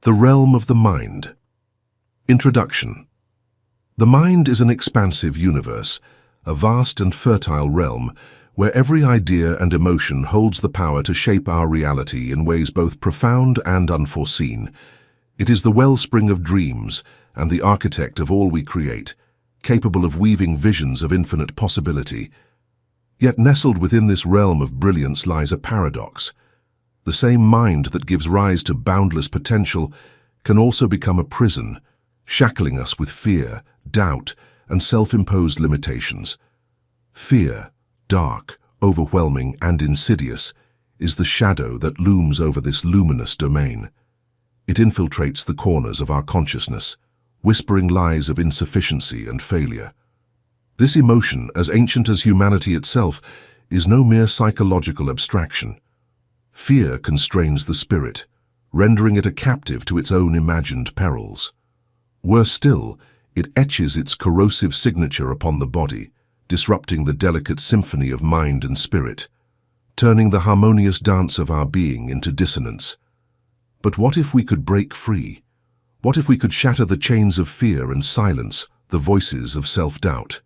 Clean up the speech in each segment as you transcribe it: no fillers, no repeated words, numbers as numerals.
The realm of the mind. Introduction. The mind is an expansive universe, a vast and fertile realm where every idea and emotion holds the power to shape our reality in ways both profound and unforeseen. It is the wellspring of dreams and the architect of all we create, capable of weaving visions of infinite possibility. Yet nestled within this realm of brilliance lies a paradox. The same mind that gives rise to boundless potential can also become a prison, shackling us with fear, doubt, and self-imposed limitations. Fear, dark, overwhelming, and insidious, is the shadow that looms over this luminous domain. It infiltrates the corners of our consciousness, whispering lies of insufficiency and failure. This emotion, as ancient as humanity itself, is no mere psychological abstraction. Fear constrains the spirit, rendering it a captive to its own imagined perils. Worse still, it etches its corrosive signature upon the body, disrupting the delicate symphony of mind and spirit, turning the harmonious dance of our being into dissonance. But what if we could break free? What if we could shatter the chains of fear and silence the voices of self-doubt?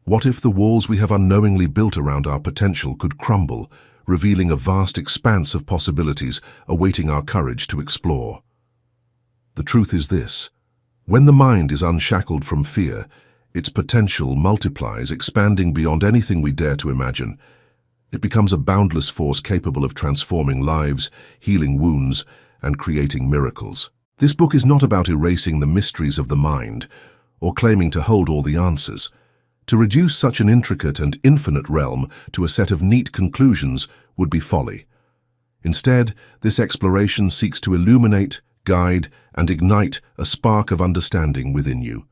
What if the walls we have unknowingly built around our potential could crumble, revealing a vast expanse of possibilities awaiting our courage to explore? The truth is this: when the mind is unshackled from fear, its potential multiplies, expanding beyond anything we dare to imagine. It becomes a boundless force capable of transforming lives, healing wounds, and creating miracles. This book is not about erasing the mysteries of the mind or claiming to hold all the answers. To reduce such an intricate and infinite realm to a set of neat conclusions would be folly. Instead, this exploration seeks to illuminate, guide, and ignite a spark of understanding within you.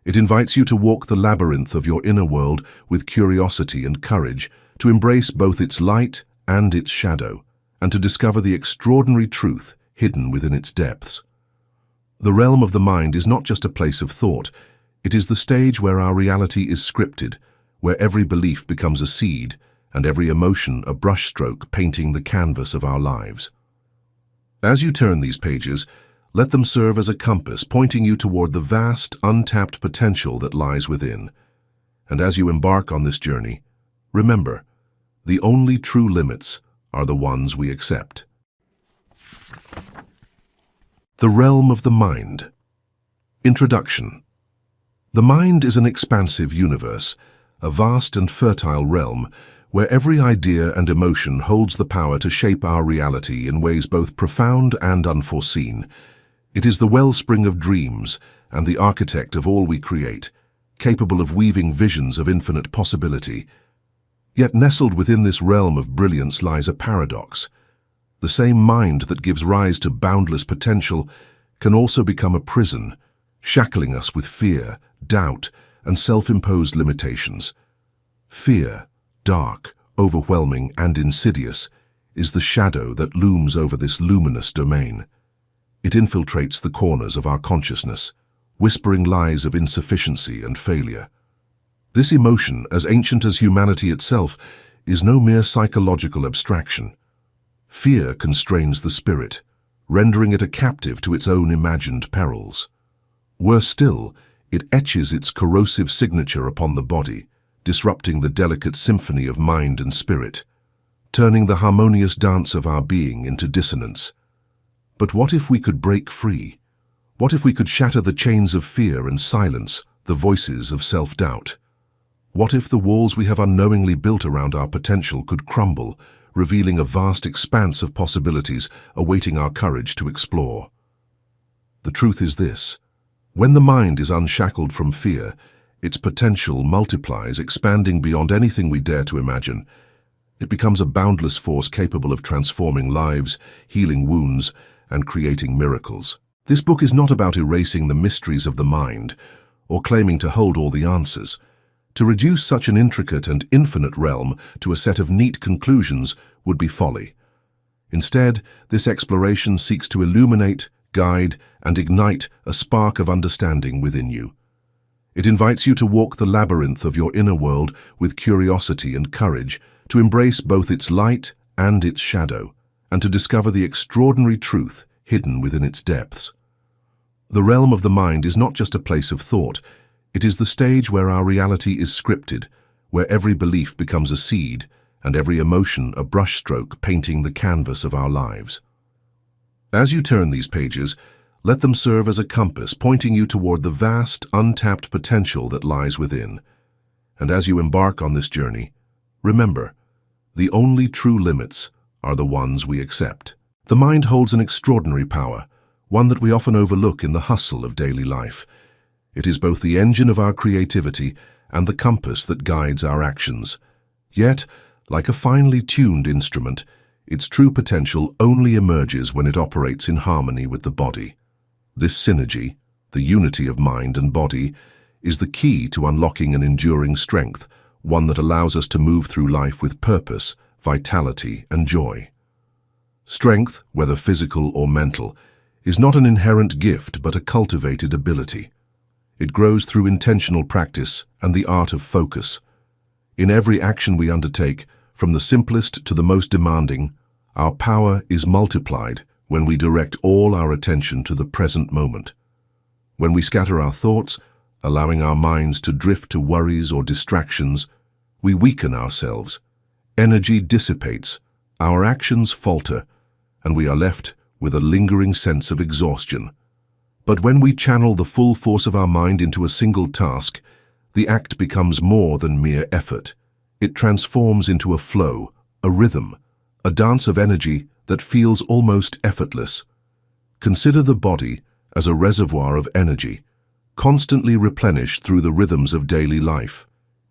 It invites you to walk the labyrinth of your inner world with curiosity and courage, to embrace both its light and its shadow, and to discover the extraordinary truth hidden within its depths. The realm of the mind is not just a place of thought. It is the stage where our reality is scripted, where every belief becomes a seed and every emotion a brushstroke painting the canvas of our lives. As you turn these pages, let them serve as a compass pointing you toward the vast, untapped potential that lies within. And as you embark on this journey, remember, the only true limits are the ones we accept. The realm of the mind. Introduction. The mind is an expansive universe, a vast and fertile realm where every idea and emotion holds the power to shape our reality in ways both profound and unforeseen. It is the wellspring of dreams and the architect of all we create, capable of weaving visions of infinite possibility. Yet nestled within this realm of brilliance lies a paradox. The same mind that gives rise to boundless potential can also become a prison, shackling us with fear, doubt, and self-imposed limitations. Fear, dark, overwhelming, and insidious, is the shadow that looms over this luminous domain. It infiltrates the corners of our consciousness, whispering lies of insufficiency and failure. This emotion, as ancient as humanity itself, is no mere psychological abstraction. Fear constrains the spirit, rendering it a captive to its own imagined perils. Worse still, it etches its corrosive signature upon the body, disrupting the delicate symphony of mind and spirit, turning the harmonious dance of our being into dissonance. But what if we could break free? What if we could shatter the chains of fear and silence the voices of self-doubt? What if the walls we have unknowingly built around our potential could crumble, revealing a vast expanse of possibilities awaiting our courage to explore? The truth is this: when the mind is unshackled from fear, its potential multiplies, expanding beyond anything we dare to imagine. It becomes a boundless force capable of transforming lives, healing wounds, and creating miracles. This book is not about erasing the mysteries of the mind or claiming to hold all the answers. To reduce such an intricate and infinite realm to a set of neat conclusions would be folly. Instead, this exploration seeks to illuminate, guide, and ignite a spark of understanding within you. It invites you to walk the labyrinth of your inner world with curiosity and courage, to embrace both its light and its shadow, and to discover the extraordinary truth hidden within its depths. The realm of the mind is not just a place of thought. It is the stage where our reality is scripted, where every belief becomes a seed and every emotion a brushstroke painting the canvas of our lives. As you turn these pages, let them serve as a compass pointing you toward the vast, untapped potential that lies within. And as you embark on this journey, remember, the only true limits are the ones we accept. The mind holds an extraordinary power, one that we often overlook in the hustle of daily life. It is both the engine of our creativity and the compass that guides our actions. Yet, like a finely tuned instrument, its true potential only emerges when it operates in harmony with the body. This synergy, the unity of mind and body, is the key to unlocking an enduring strength, one that allows us to move through life with purpose, vitality, and joy. Strength, whether physical or mental, is not an inherent gift but a cultivated ability. It grows through intentional practice and the art of focus. In every action we undertake, from the simplest to the most demanding, our power is multiplied when we direct all our attention to the present moment. When we scatter our thoughts, allowing our minds to drift to worries or distractions, we weaken ourselves. Energy dissipates, our actions falter, and we are left with a lingering sense of exhaustion. But when we channel the full force of our mind into a single task, the act becomes more than mere effort. It transforms into a flow, a rhythm, a dance of energy that feels almost effortless. Consider the body as a reservoir of energy, constantly replenished through the rhythms of daily life,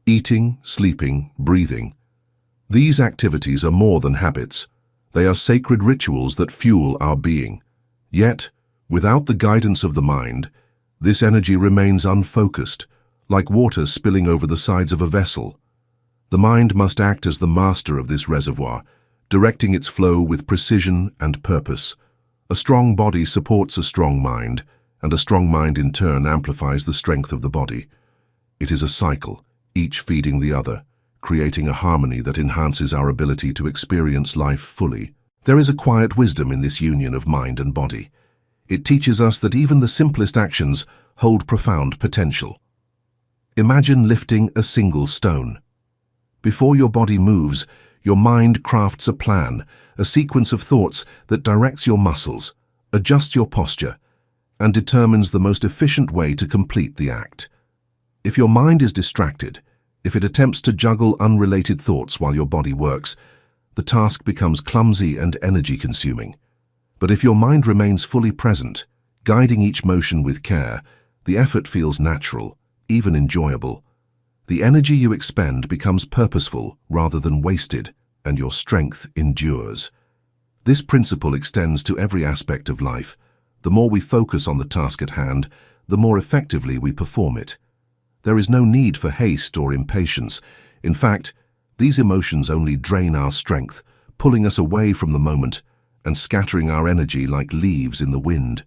eating, sleeping, breathing. These activities are more than habits. They are sacred rituals that fuel our being. Yet, without the guidance of the mind, this energy remains unfocused, like water spilling over the sides of a vessel. The mind must act as the master of this reservoir, directing its flow with precision and purpose. A strong body supports a strong mind, and a strong mind in turn amplifies the strength of the body. It is a cycle, each feeding the other, creating a harmony that enhances our ability to experience life fully. There is a quiet wisdom in this union of mind and body. It teaches us that even the simplest actions hold profound potential. Imagine lifting a single stone. Before your body moves, your mind crafts a plan, a sequence of thoughts that directs your muscles, adjusts your posture, and determines the most efficient way to complete the act. If your mind is distracted, if it attempts to juggle unrelated thoughts while your body works, the task becomes clumsy and energy-consuming. But if your mind remains fully present, guiding each motion with care, the effort feels natural, even enjoyable. The energy you expend becomes purposeful rather than wasted, and your strength endures. This principle extends to every aspect of life. The more we focus on the task at hand, the more effectively we perform it. There is no need for haste or impatience. In fact, these emotions only drain our strength, pulling us away from the moment and scattering our energy like leaves in the wind.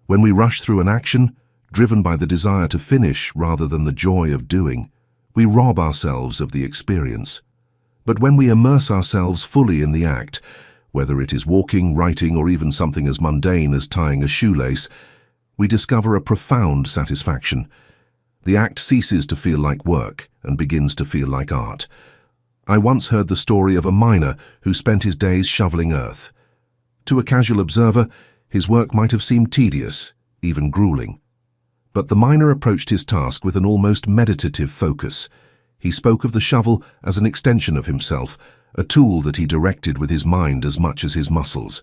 When we rush through an action, driven by the desire to finish rather than the joy of doing, we rob ourselves of the experience. But when we immerse ourselves fully in the act, whether it is walking, writing, or even something as mundane as tying a shoelace, we discover a profound satisfaction. The act ceases to feel like work and begins to feel like art. I once heard the story of a miner who spent his days shoveling earth. To a casual observer, his work might have seemed tedious, even grueling. But the miner approached his task with an almost meditative focus. He spoke of the shovel as an extension of himself, a tool that he directed with his mind as much as his muscles.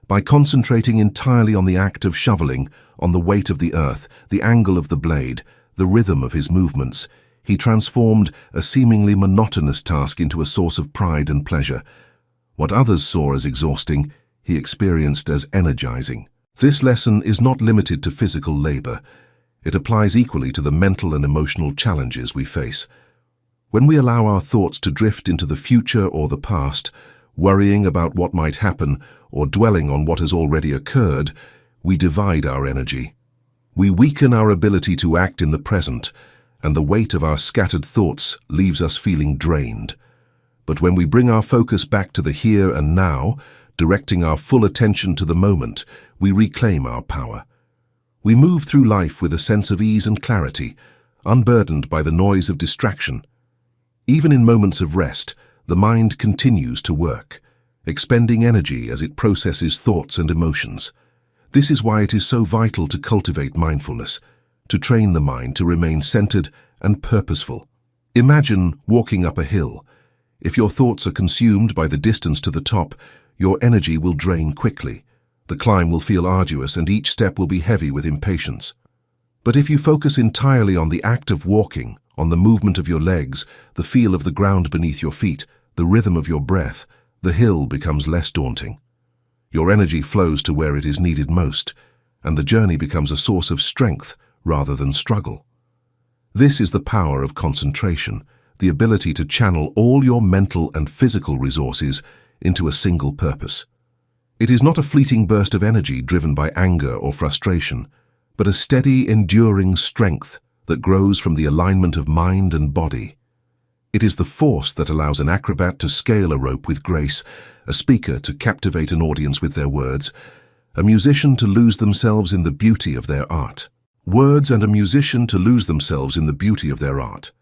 By concentrating entirely on the act of shoveling, on the weight of the earth, the angle of the blade, the rhythm of his movements, he transformed a seemingly monotonous task into a source of pride and pleasure. What others saw as exhausting, he experienced as energizing. This lesson is not limited to physical labor. It applies equally to the mental and emotional challenges we face. When we allow our thoughts to drift into the future or the past, worrying about what might happen or dwelling on what has already occurred, we divide our energy. We weaken our ability to act in the present, and the weight of our scattered thoughts leaves us feeling drained. But when we bring our focus back to the here and now, Directing our full attention to the moment, we reclaim our power. We move through life with a sense of ease and clarity, unburdened by the noise of distraction. Even in moments of rest, the mind continues to work, expending energy as it processes thoughts and emotions. This is why it is so vital to cultivate mindfulness, to train the mind to remain centered and purposeful. Imagine walking up a hill. If your thoughts are consumed by the distance to the top, your energy will drain quickly. The climb will feel arduous and each step will be heavy with impatience. But if you focus entirely on the act of walking, on the movement of your legs, the feel of the ground beneath your feet, the rhythm of your breath, the hill becomes less daunting. Your energy flows to where it is needed most, and the journey becomes a source of strength rather than struggle. This is the power of concentration, the ability to channel all your mental and physical resources into a single purpose. It is not a fleeting burst of energy driven by anger or frustration, but a steady, enduring strength that grows from the alignment of mind and body. It is the force that allows an acrobat to scale a rope with grace, a speaker to captivate an audience with their words, a musician to lose themselves in the beauty of their art. Words and a musician to lose themselves in the beauty of their art.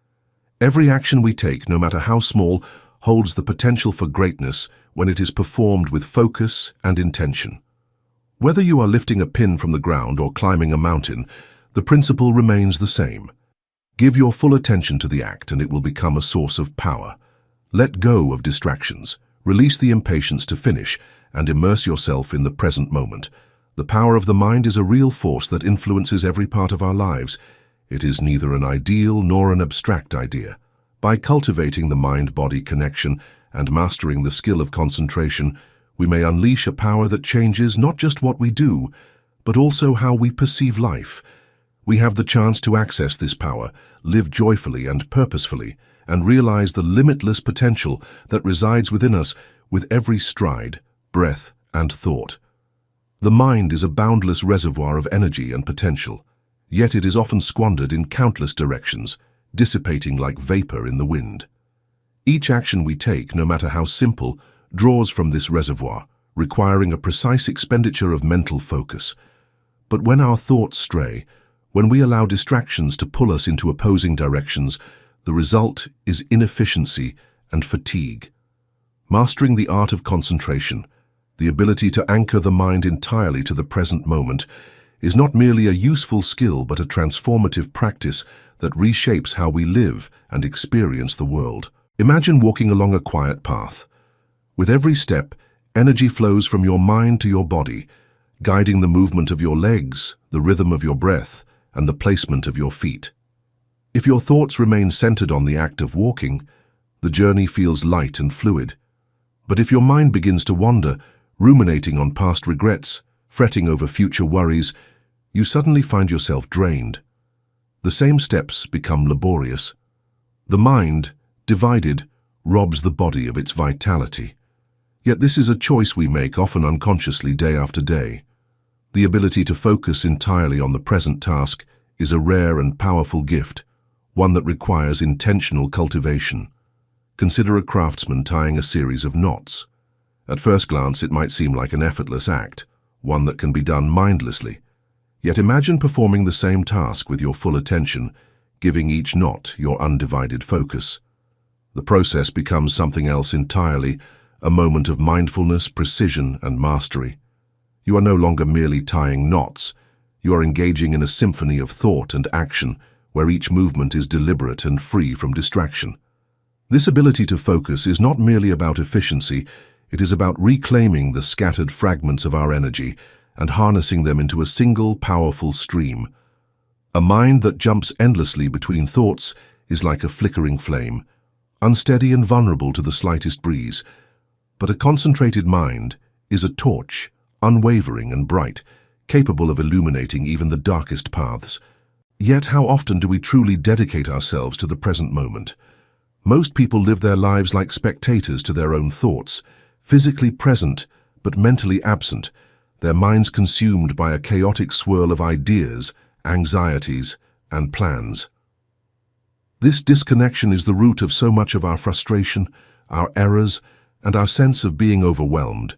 Every action we take, no matter how small, holds the potential for greatness when it is performed with focus and intention. Whether you are lifting a pin from the ground or climbing a mountain, the principle remains the same. Give your full attention to the act and it will become a source of power. Let go of distractions, release the impatience to finish, and immerse yourself in the present moment. The power of the mind is a real force that influences every part of our lives. It is neither an ideal nor an abstract idea. By cultivating the mind-body connection and mastering the skill of concentration, we may unleash a power that changes not just what we do, but also how we perceive life. We have the chance to access this power, live joyfully and purposefully, and realize the limitless potential that resides within us with every stride, breath, and thought. The mind is a boundless reservoir of energy and potential, yet it is often squandered in countless directions, dissipating like vapor in the wind. Each action we take, no matter how simple, draws from this reservoir, requiring a precise expenditure of mental focus. But when our thoughts stray, when we allow distractions to pull us into opposing directions, the result is inefficiency and fatigue. Mastering the art of concentration, the ability to anchor the mind entirely to the present moment, is not merely a useful skill but a transformative practice that reshapes how we live and experience the world. Imagine walking along a quiet path. With every step, energy flows from your mind to your body, guiding the movement of your legs, the rhythm of your breath, and the placement of your feet. If your thoughts remain centered on the act of walking, the journey feels light and fluid. But if your mind begins to wander, ruminating on past regrets, fretting over future worries, you suddenly find yourself drained. The same steps become laborious. The mind, divided, robs the body of its vitality. Yet this is a choice we make often unconsciously day after day. The ability to focus entirely on the present task is a rare and powerful gift, one that requires intentional cultivation. Consider a craftsman tying a series of knots. At first glance, it might seem like an effortless act, one that can be done mindlessly. Yet imagine performing the same task with your full attention, giving each knot your undivided focus. The process becomes something else entirely, a moment of mindfulness, precision, and mastery. You are no longer merely tying knots. You are engaging in a symphony of thought and action, where each movement is deliberate and free from distraction. This ability to focus is not merely about efficiency, it is about reclaiming the scattered fragments of our energy and harnessing them into a single powerful stream. A mind that jumps endlessly between thoughts is like a flickering flame, unsteady and vulnerable to the slightest breeze. But a concentrated mind is a torch, unwavering and bright, capable of illuminating even the darkest paths. Yet how often do we truly dedicate ourselves to the present moment? Most people live their lives like spectators to their own thoughts, physically present but mentally absent, their minds consumed by a chaotic swirl of ideas, anxieties, and plans. This disconnection is the root of so much of our frustration, our errors, and our sense of being overwhelmed.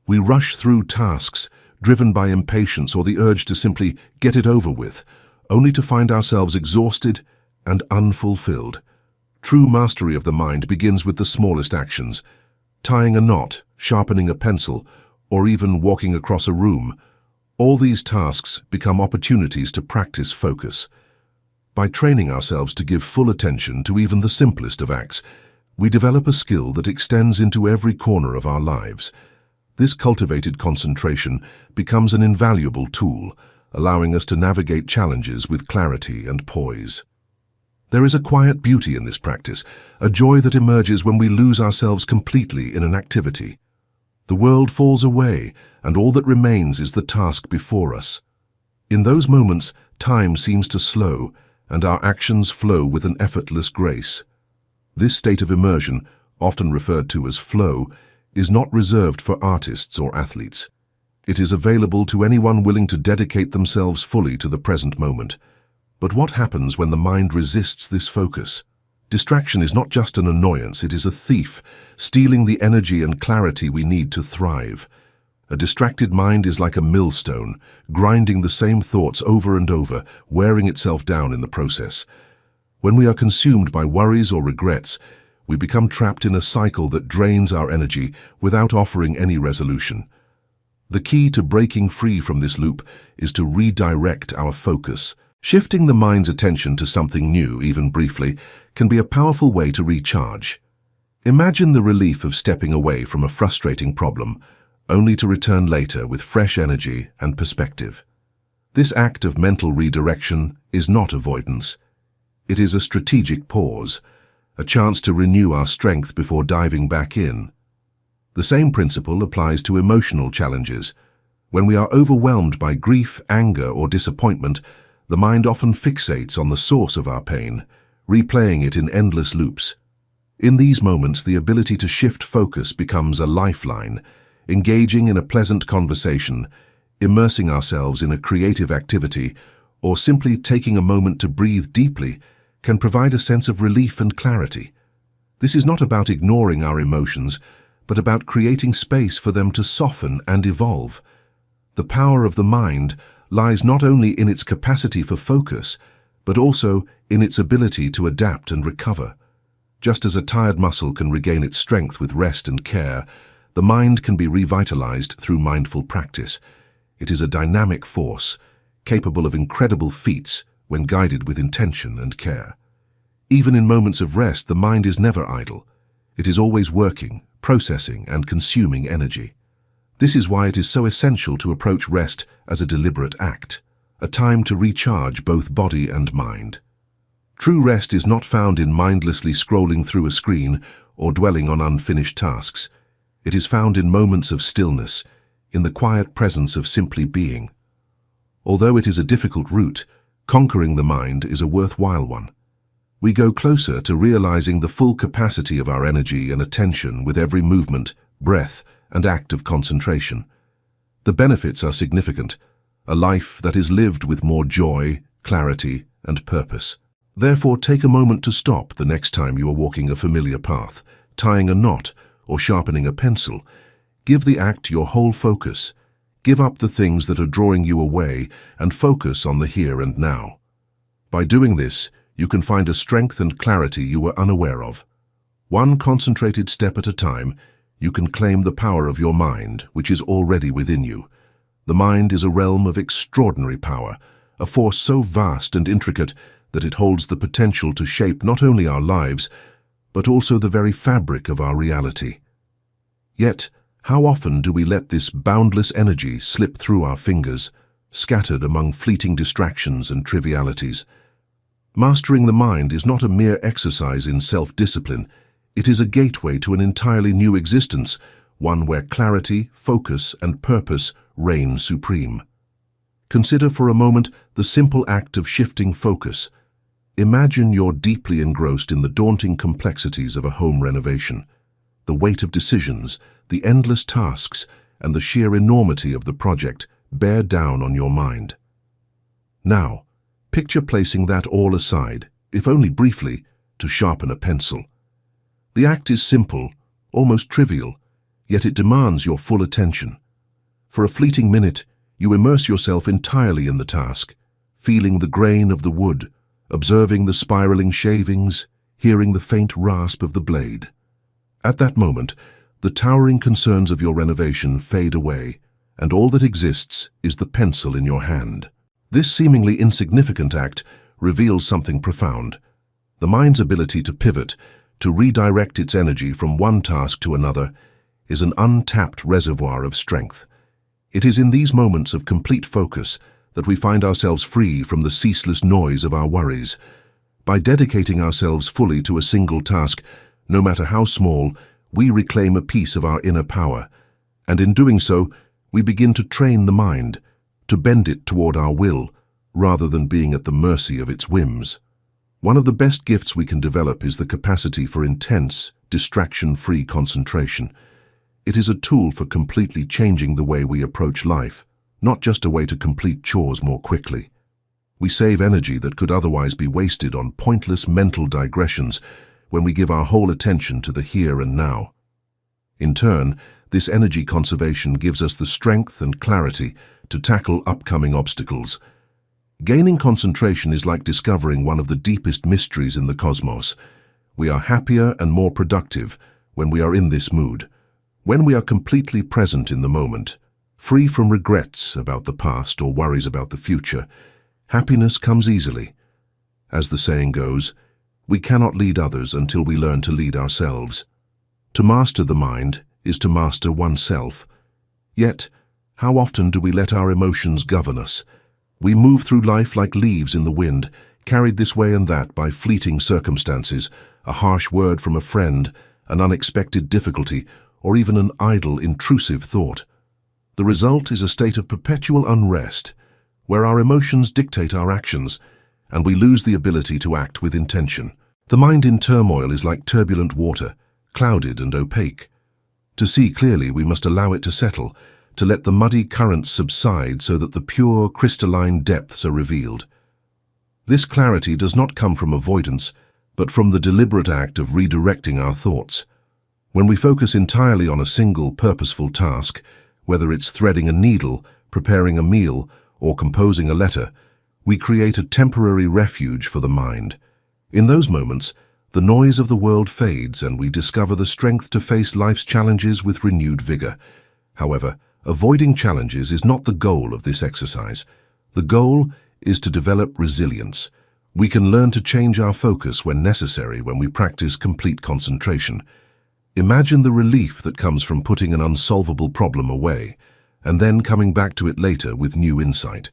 We rush through tasks, driven by impatience or the urge to simply get it over with, only to find ourselves exhausted and unfulfilled. True mastery of the mind begins with the smallest actions. Tying a knot, sharpening a pencil, or even walking across a room. All these tasks become opportunities to practice focus. By training ourselves to give full attention to even the simplest of acts, we develop a skill that extends into every corner of our lives. This cultivated concentration becomes an invaluable tool, allowing us to navigate challenges with clarity and poise. There is a quiet beauty in this practice, a joy that emerges when we lose ourselves completely in an activity. The world falls away, and all that remains is the task before us. In those moments, time seems to slow, and our actions flow with an effortless grace. This state of immersion, often referred to as flow, is not reserved for artists or athletes. It is available to anyone willing to dedicate themselves fully to the present moment. But what happens when the mind resists this focus? Distraction is not just an annoyance, it is a thief, stealing the energy and clarity we need to thrive. A distracted mind is like a millstone, grinding the same thoughts over and over, wearing itself down in the process. When we are consumed by worries or regrets, we become trapped in a cycle that drains our energy without offering any resolution. The key to breaking free from this loop is to redirect our focus. Shifting the mind's attention to something new, even briefly, can be a powerful way to recharge. Imagine the relief of stepping away from a frustrating problem, only to return later with fresh energy and perspective. This act of mental redirection is not avoidance. It is a strategic pause, a chance to renew our strength before diving back in. The same principle applies to emotional challenges. When we are overwhelmed by grief, anger, or disappointment, the mind often fixates on the source of our pain, replaying it in endless loops. In these moments, the ability to shift focus becomes a lifeline. Engaging in a pleasant conversation, immersing ourselves in a creative activity, or simply taking a moment to breathe deeply can provide a sense of relief and clarity. This is not about ignoring our emotions, but about creating space for them to soften and evolve. The power of the mind lies not only in its capacity for focus, but also in its ability to adapt and recover. Just as a tired muscle can regain its strength with rest and care, the mind can be revitalized through mindful practice. It is a dynamic force, capable of incredible feats when guided with intention and care. Even in moments of rest, the mind is never idle. It is always working, processing, and consuming energy. This is why it is so essential to approach rest as a deliberate act, a time to recharge both body and mind. True rest is not found in mindlessly scrolling through a screen or dwelling on unfinished tasks. It is found in moments of stillness, in the quiet presence of simply being. Although it is a difficult route, conquering the mind is a worthwhile one. We go closer to realizing the full capacity of our energy and attention with every movement, breath, and act of concentration. The benefits are significant, a life that is lived with more joy, clarity, and purpose. Therefore, take a moment to stop the next time you are walking a familiar path, tying a knot, or sharpening a pencil. Give the act your whole focus. Give up the things that are drawing you away and focus on the here and now. By doing this, you can find a strength and clarity you were unaware of. One concentrated step at a time, you can claim the power of your mind, which is already within you. The mind is a realm of extraordinary power, a force so vast and intricate that it holds the potential to shape not only our lives, but also the very fabric of our reality. Yet, how often do we let this boundless energy slip through our fingers, scattered among fleeting distractions and trivialities? Mastering the mind is not a mere exercise in self-discipline. It is a gateway to an entirely new existence, one where clarity, focus, and purpose reign supreme. Consider for a moment the simple act of shifting focus. Imagine you're deeply engrossed in the daunting complexities of a home renovation. The weight of decisions, the endless tasks, and the sheer enormity of the project bear down on your mind. Now, picture placing that all aside, if only briefly, to sharpen a pencil. The act is simple, almost trivial, yet it demands your full attention. For a fleeting minute, you immerse yourself entirely in the task, feeling the grain of the wood, observing the spiraling shavings, hearing the faint rasp of the blade. At that moment, the towering concerns of your renovation fade away, and all that exists is the pencil in your hand. This seemingly insignificant act reveals something profound: the mind's ability to pivot, to redirect its energy from one task to another, is an untapped reservoir of strength. It is in these moments of complete focus that we find ourselves free from the ceaseless noise of our worries. By dedicating ourselves fully to a single task, no matter how small, we reclaim a piece of our inner power, and in doing so, we begin to train the mind, to bend it toward our will, rather than being at the mercy of its whims. One of the best gifts we can develop is the capacity for intense, distraction-free concentration. It is a tool for completely changing the way we approach life, not just a way to complete chores more quickly. We save energy that could otherwise be wasted on pointless mental digressions when we give our whole attention to the here and now. In turn, this energy conservation gives us the strength and clarity to tackle upcoming obstacles. Gaining concentration is like discovering one of the deepest mysteries in the cosmos. We are happier and more productive when we are in this mood, when we are completely present in the moment, free from regrets about the past or worries about the future. Happiness comes easily. As the saying goes, we cannot lead others until we learn to lead ourselves. To master the mind is to master oneself. Yet, how often do we let our emotions govern us? We move through life like leaves in the wind, carried this way and that by fleeting circumstances, a harsh word from a friend, an unexpected difficulty, or even an idle, intrusive thought. The result is a state of perpetual unrest, where our emotions dictate our actions, and we lose the ability to act with intention. The mind in turmoil is like turbulent water, clouded and opaque. To see clearly, we must allow it to settle, to let the muddy currents subside so that the pure, crystalline depths are revealed. This clarity does not come from avoidance, but from the deliberate act of redirecting our thoughts. When we focus entirely on a single, purposeful task, whether it's threading a needle, preparing a meal, or composing a letter, we create a temporary refuge for the mind. In those moments, the noise of the world fades and we discover the strength to face life's challenges with renewed vigor. However, avoiding challenges is not the goal of this exercise. The goal is to develop resilience. We can learn to change our focus when necessary when we practice complete concentration. Imagine the relief that comes from putting an unsolvable problem away and then coming back to it later with new insight.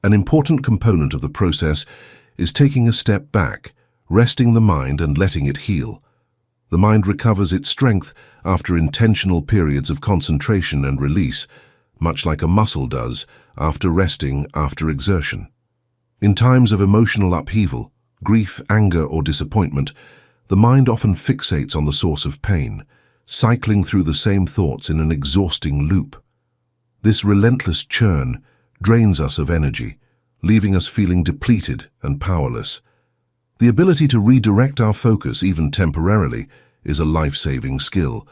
An important component of the process is taking a step back, resting the mind and letting it heal. The mind recovers its strength after intentional periods of concentration and release, much like a muscle does after resting after exertion. In times of emotional upheaval, grief, anger, or disappointment, the mind often fixates on the source of pain, cycling through the same thoughts in an exhausting loop. This relentless churn drains us of energy, leaving us feeling depleted and powerless. The ability to redirect our focus, even temporarily, is a life-saving skill.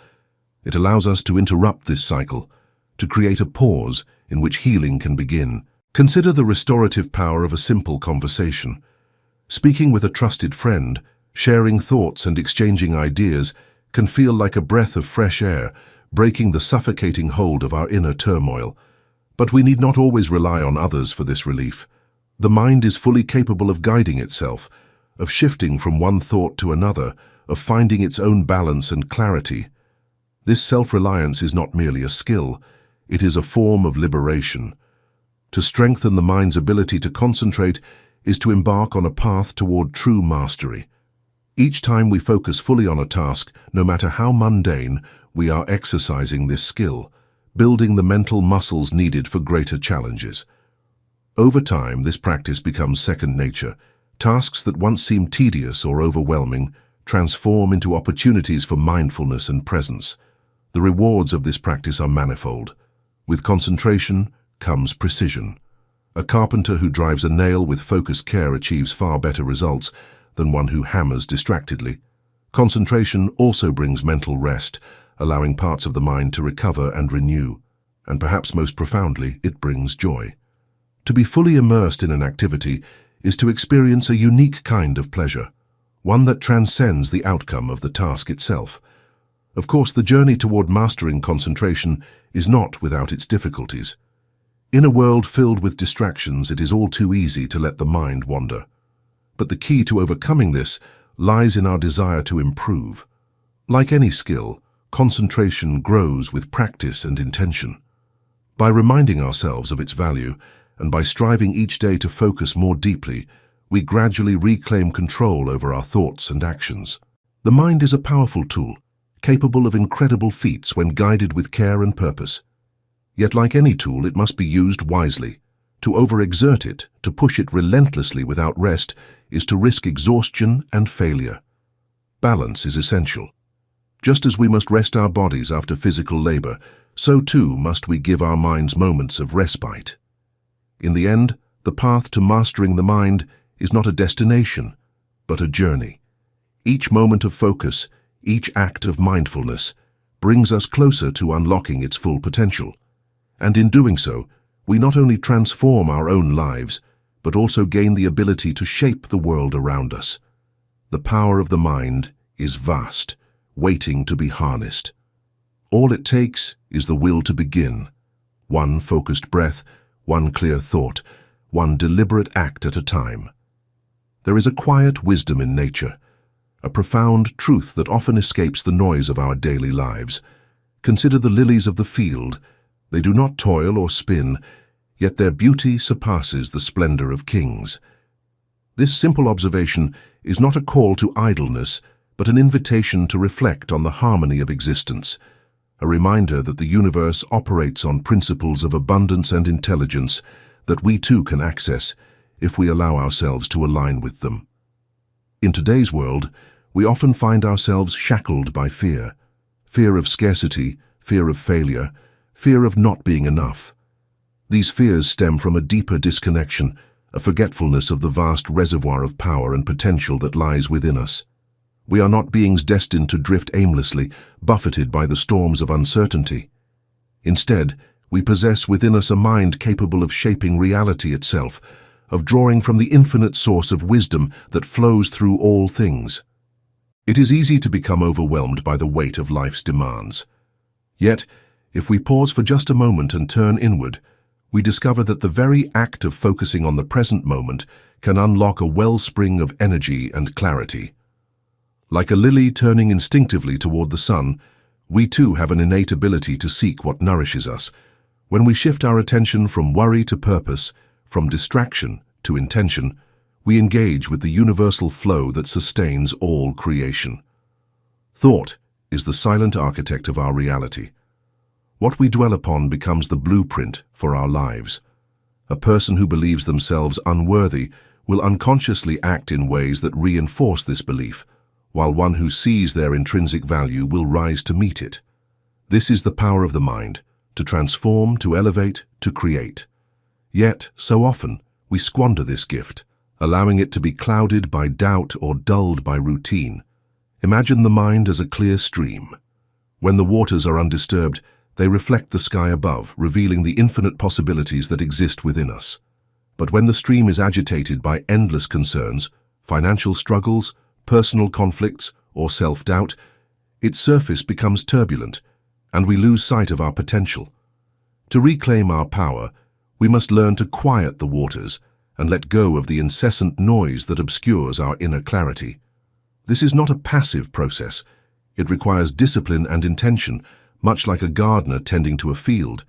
It allows us to interrupt this cycle, to create a pause in which healing can begin. Consider the restorative power of a simple conversation. Speaking with a trusted friend, sharing thoughts and exchanging ideas can feel like a breath of fresh air, breaking the suffocating hold of our inner turmoil. But we need not always rely on others for this relief. The mind is fully capable of guiding itself, of shifting from one thought to another, of finding its own balance and clarity. This self-reliance is not merely a skill, it is a form of liberation. To strengthen the mind's ability to concentrate is to embark on a path toward true mastery. Each time we focus fully on a task, no matter how mundane, we are exercising this skill, building the mental muscles needed for greater challenges. Over time, this practice becomes second nature. Tasks that once seemed tedious or overwhelming transform into opportunities for mindfulness and presence. The rewards of this practice are manifold. With concentration comes precision. A carpenter who drives a nail with focused care achieves far better results than one who hammers distractedly. Concentration also brings mental rest, allowing parts of the mind to recover and renew, and perhaps most profoundly, it brings joy. To be fully immersed in an activity is to experience a unique kind of pleasure, one that transcends the outcome of the task itself. Of course, the journey toward mastering concentration is not without its difficulties. In a world filled with distractions, it is all too easy to let the mind wander. But the key to overcoming this lies in our desire to improve. Like any skill, concentration grows with practice and intention. By reminding ourselves of its value, and by striving each day to focus more deeply, we gradually reclaim control over our thoughts and actions. The mind is a powerful tool, capable of incredible feats when guided with care and purpose. Yet like any tool, it must be used wisely. To overexert it, to push it relentlessly without rest, is to risk exhaustion and failure. Balance is essential. Just as we must rest our bodies after physical labor, so too must we give our minds moments of respite. In the end, the path to mastering the mind is not a destination, but a journey. Each moment of focus, each act of mindfulness, brings us closer to unlocking its full potential. And in doing so, we not only transform our own lives, but also gain the ability to shape the world around us. The power of the mind is vast, waiting to be harnessed. All it takes is the will to begin. One focused breath, one clear thought, one deliberate act at a time. There is a quiet wisdom in nature, a profound truth that often escapes the noise of our daily lives. Consider the lilies of the field. They do not toil or spin, yet their beauty surpasses the splendor of kings. This simple observation is not a call to idleness, but an invitation to reflect on the harmony of existence, a reminder that the universe operates on principles of abundance and intelligence that we too can access if we allow ourselves to align with them. In today's world, we often find ourselves shackled by fear. Fear of scarcity, fear of failure, fear of not being enough. These fears stem from a deeper disconnection, a forgetfulness of the vast reservoir of power and potential that lies within us. We are not beings destined to drift aimlessly, buffeted by the storms of uncertainty. Instead, we possess within us a mind capable of shaping reality itself, of drawing from the infinite source of wisdom that flows through all things. It is easy to become overwhelmed by the weight of life's demands. Yet, if we pause for just a moment and turn inward, we discover that the very act of focusing on the present moment can unlock a wellspring of energy and clarity. Like a lily turning instinctively toward the sun, we too have an innate ability to seek what nourishes us. When we shift our attention from worry to purpose, from distraction to intention, we engage with the universal flow that sustains all creation. Thought is the silent architect of our reality. What we dwell upon becomes the blueprint for our lives. A person who believes themselves unworthy will unconsciously act in ways that reinforce this belief, while one who sees their intrinsic value will rise to meet it. This is the power of the mind, to transform, to elevate, to create. Yet, so often, we squander this gift, allowing it to be clouded by doubt or dulled by routine. Imagine the mind as a clear stream. When the waters are undisturbed, they reflect the sky above, revealing the infinite possibilities that exist within us. But when the stream is agitated by endless concerns, financial struggles, personal conflicts, or self-doubt, its surface becomes turbulent, and we lose sight of our potential. To reclaim our power, we must learn to quiet the waters and let go of the incessant noise that obscures our inner clarity. This is not a passive process. It requires discipline and intention, much like a gardener tending to a field.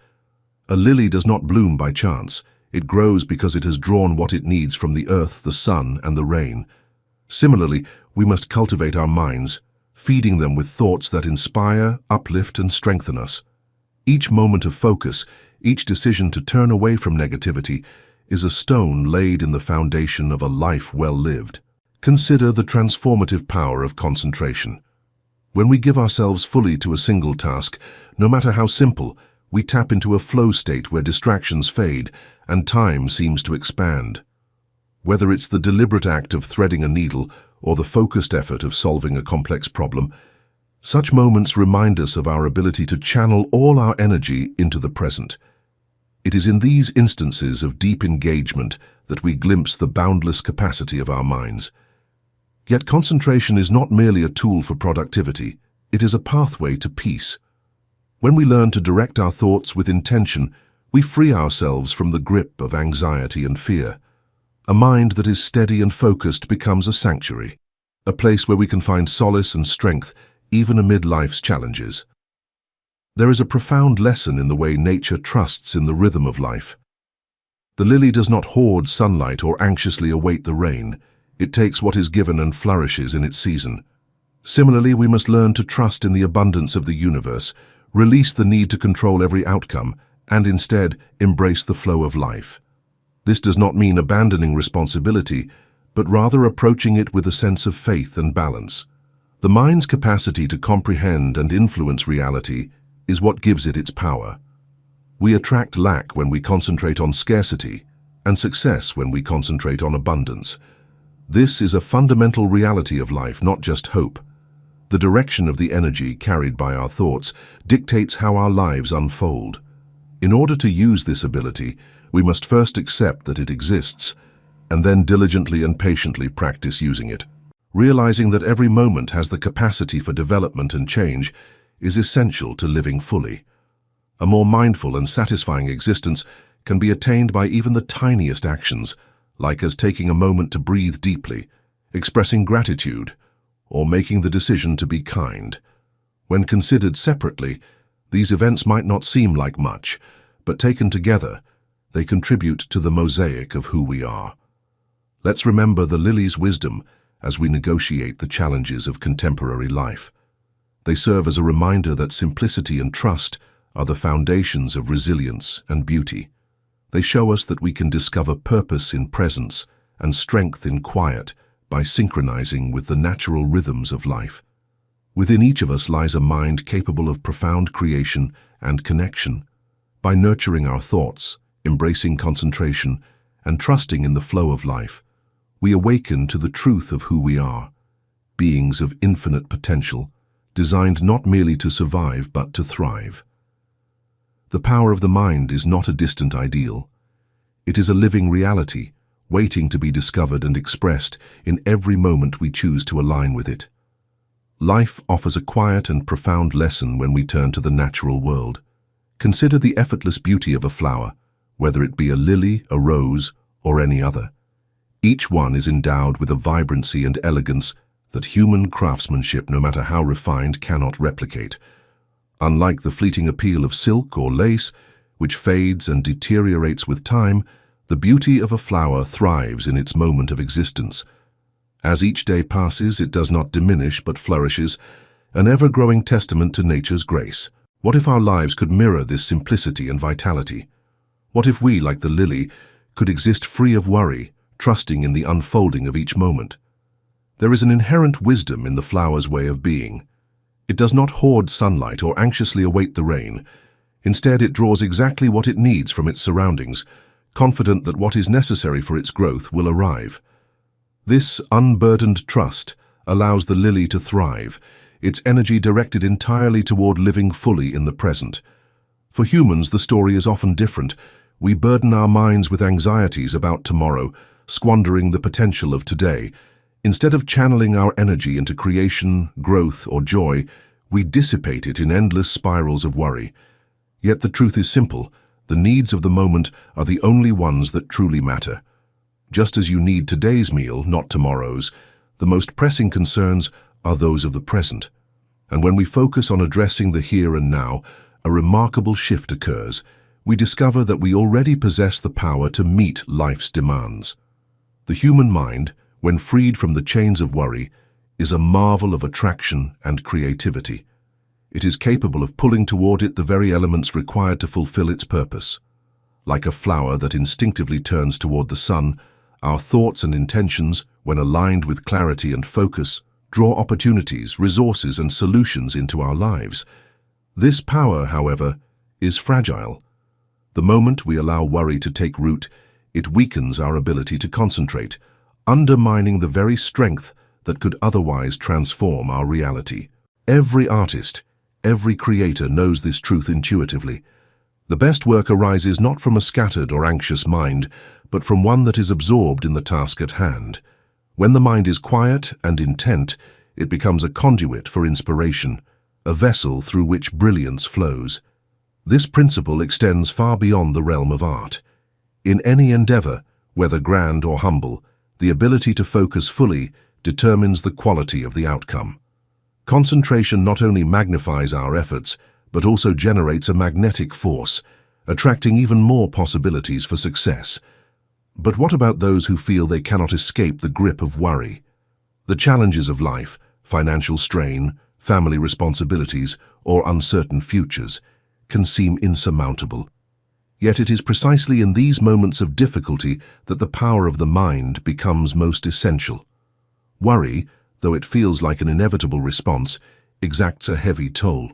A lily does not bloom by chance. It grows because it has drawn what it needs from the earth, the sun, and the rain. Similarly, we must cultivate our minds, feeding them with thoughts that inspire, uplift, and strengthen us. Each moment of focus, each decision to turn away from negativity, is a stone laid in the foundation of a life well lived. Consider the transformative power of concentration. When we give ourselves fully to a single task, no matter how simple, we tap into a flow state where distractions fade and time seems to expand. Whether it's the deliberate act of threading a needle or the focused effort of solving a complex problem, Such moments remind us of our ability to channel all our energy into the present. It is in these instances of deep engagement that we glimpse the boundless capacity of our minds. Yet concentration is not merely a tool for productivity, it is a pathway to peace. When we learn to direct our thoughts with intention, we free ourselves from the grip of anxiety and fear. A mind that is steady and focused becomes a sanctuary, a place where we can find solace and strength even amid life's challenges. There is a profound lesson in the way nature trusts in the rhythm of life. The lily does not hoard sunlight or anxiously await the rain. It takes what is given and flourishes in its season. Similarly, we must learn to trust in the abundance of the universe, release the need to control every outcome, and instead embrace the flow of life. This does not mean abandoning responsibility, but rather approaching it with a sense of faith and balance. The mind's capacity to comprehend and influence reality is what gives it its power. We attract lack when we concentrate on scarcity, and success when we concentrate on abundance. This is a fundamental reality of life, not just hope. The direction of the energy carried by our thoughts dictates how our lives unfold. In order to use this ability, we must first accept that it exists, and then diligently and patiently practice using it. Realizing that every moment has the capacity for development and change is essential to living fully. A more mindful and satisfying existence can be attained by even the tiniest actions, like as taking a moment to breathe deeply, expressing gratitude, or making the decision to be kind. When considered separately, these events might not seem like much, but taken together, they contribute to the mosaic of who we are. Let's remember the lily's wisdom as we negotiate the challenges of contemporary life. They serve as a reminder that simplicity and trust are the foundations of resilience and beauty. They show us that we can discover purpose in presence and strength in quiet by synchronizing with the natural rhythms of life. Within each of us lies a mind capable of profound creation and connection. By nurturing our thoughts, embracing concentration, and trusting in the flow of life, we awaken to the truth of who we are, beings of infinite potential, designed not merely to survive but to thrive. The power of the mind is not a distant ideal. It is a living reality, waiting to be discovered and expressed in every moment we choose to align with it. Life offers a quiet and profound lesson when we turn to the natural world. Consider the effortless beauty of a flower, whether it be a lily, a rose, or any other. Each one is endowed with a vibrancy and elegance that human craftsmanship, no matter how refined, cannot replicate. Unlike the fleeting appeal of silk or lace, which fades and deteriorates with time, the beauty of a flower thrives in its moment of existence. As each day passes, it does not diminish but flourishes, an ever-growing testament to nature's grace. What if our lives could mirror this simplicity and vitality? What if we, like the lily, could exist free of worry, trusting in the unfolding of each moment? There is an inherent wisdom in the flower's way of being. It does not hoard sunlight or anxiously await the rain. Instead, it draws exactly what it needs from its surroundings, confident that what is necessary for its growth will arrive. This unburdened trust allows the lily to thrive, its energy directed entirely toward living fully in the present. For humans, the story is often different. We burden our minds with anxieties about tomorrow, squandering the potential of today. Instead of channeling our energy into creation, growth, or joy, we dissipate it in endless spirals of worry. Yet the truth is simple. The needs of the moment are the only ones that truly matter. Just as you need today's meal, not tomorrow's, the most pressing concerns are those of the present. And when we focus on addressing the here and now, a remarkable shift occurs. We discover that we already possess the power to meet life's demands. The human mind, when freed from the chains of worry, is a marvel of attraction and creativity. It is capable of pulling toward it the very elements required to fulfill its purpose. Like a flower that instinctively turns toward the sun, our thoughts and intentions, when aligned with clarity and focus, draw opportunities, resources, and solutions into our lives. This power, however, is fragile. The moment we allow worry to take root, it weakens our ability to concentrate, undermining the very strength that could otherwise transform our reality. Every artist, every creator knows this truth intuitively. The best work arises not from a scattered or anxious mind, but from one that is absorbed in the task at hand. When the mind is quiet and intent, it becomes a conduit for inspiration, a vessel through which brilliance flows. This principle extends far beyond the realm of art. In any endeavor, whether grand or humble, the ability to focus fully determines the quality of the outcome. Concentration not only magnifies our efforts, but also generates a magnetic force, attracting even more possibilities for success. But what about those who feel they cannot escape the grip of worry? The challenges of life, financial strain, family responsibilities, or uncertain futures, can seem insurmountable. Yet it is precisely in these moments of difficulty that the power of the mind becomes most essential. Worry, though it feels like an inevitable response, exacts a heavy toll.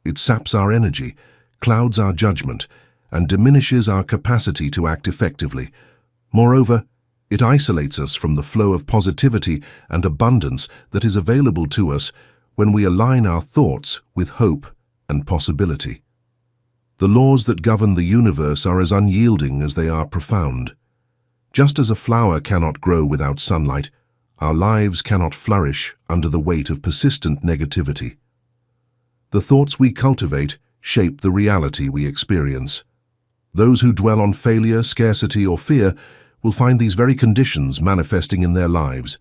It saps our energy, clouds our judgment, and diminishes our capacity to act effectively. Moreover, it isolates us from the flow of positivity and abundance that is available to us when we align our thoughts with hope and possibility. The laws that govern the universe are as unyielding as they are profound. Just as a flower cannot grow without sunlight, our lives cannot flourish under the weight of persistent negativity. The thoughts we cultivate shape the reality we experience. Those who dwell on failure, scarcity, or fear will find these very conditions manifesting in their lives.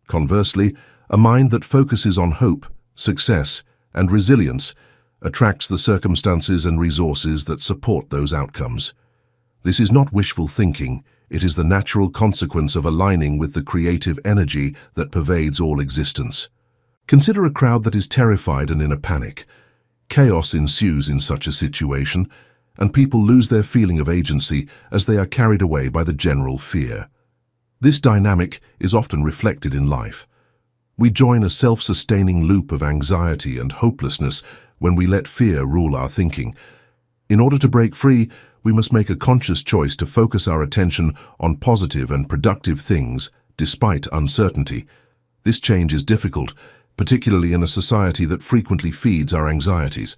Conversely, a mind that focuses on hope, success, and resilience attracts the circumstances and resources that support those outcomes. This is not wishful thinking, it is the natural consequence of aligning with the creative energy that pervades all existence. Consider a crowd that is terrified and in a panic. Chaos ensues in such a situation, and people lose their feeling of agency as they are carried away by the general fear. This dynamic is often reflected in life. We join a self-sustaining loop of anxiety and hopelessness when we let fear rule our thinking. In order to break free, we must make a conscious choice to focus our attention on positive and productive things despite uncertainty. This change is difficult, particularly in a society that frequently feeds our anxieties.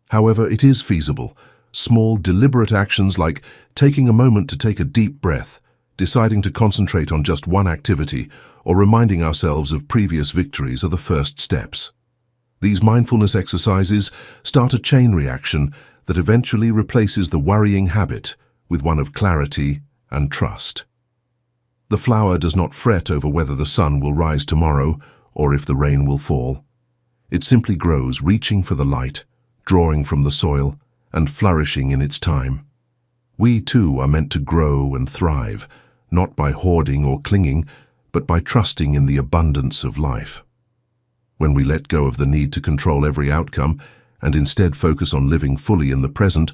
However, it is feasible. Small, deliberate actions like taking a moment to take a deep breath, deciding to concentrate on just one activity, or reminding ourselves of previous victories are the first steps. These mindfulness exercises start a chain reaction that eventually replaces the worrying habit with one of clarity and trust. The flower does not fret over whether the sun will rise tomorrow or if the rain will fall. It simply grows, reaching for the light, drawing from the soil, and flourishing in its time. We too are meant to grow and thrive, not by hoarding or clinging, but by trusting in the abundance of life. When we let go of the need to control every outcome and instead focus on living fully in the present,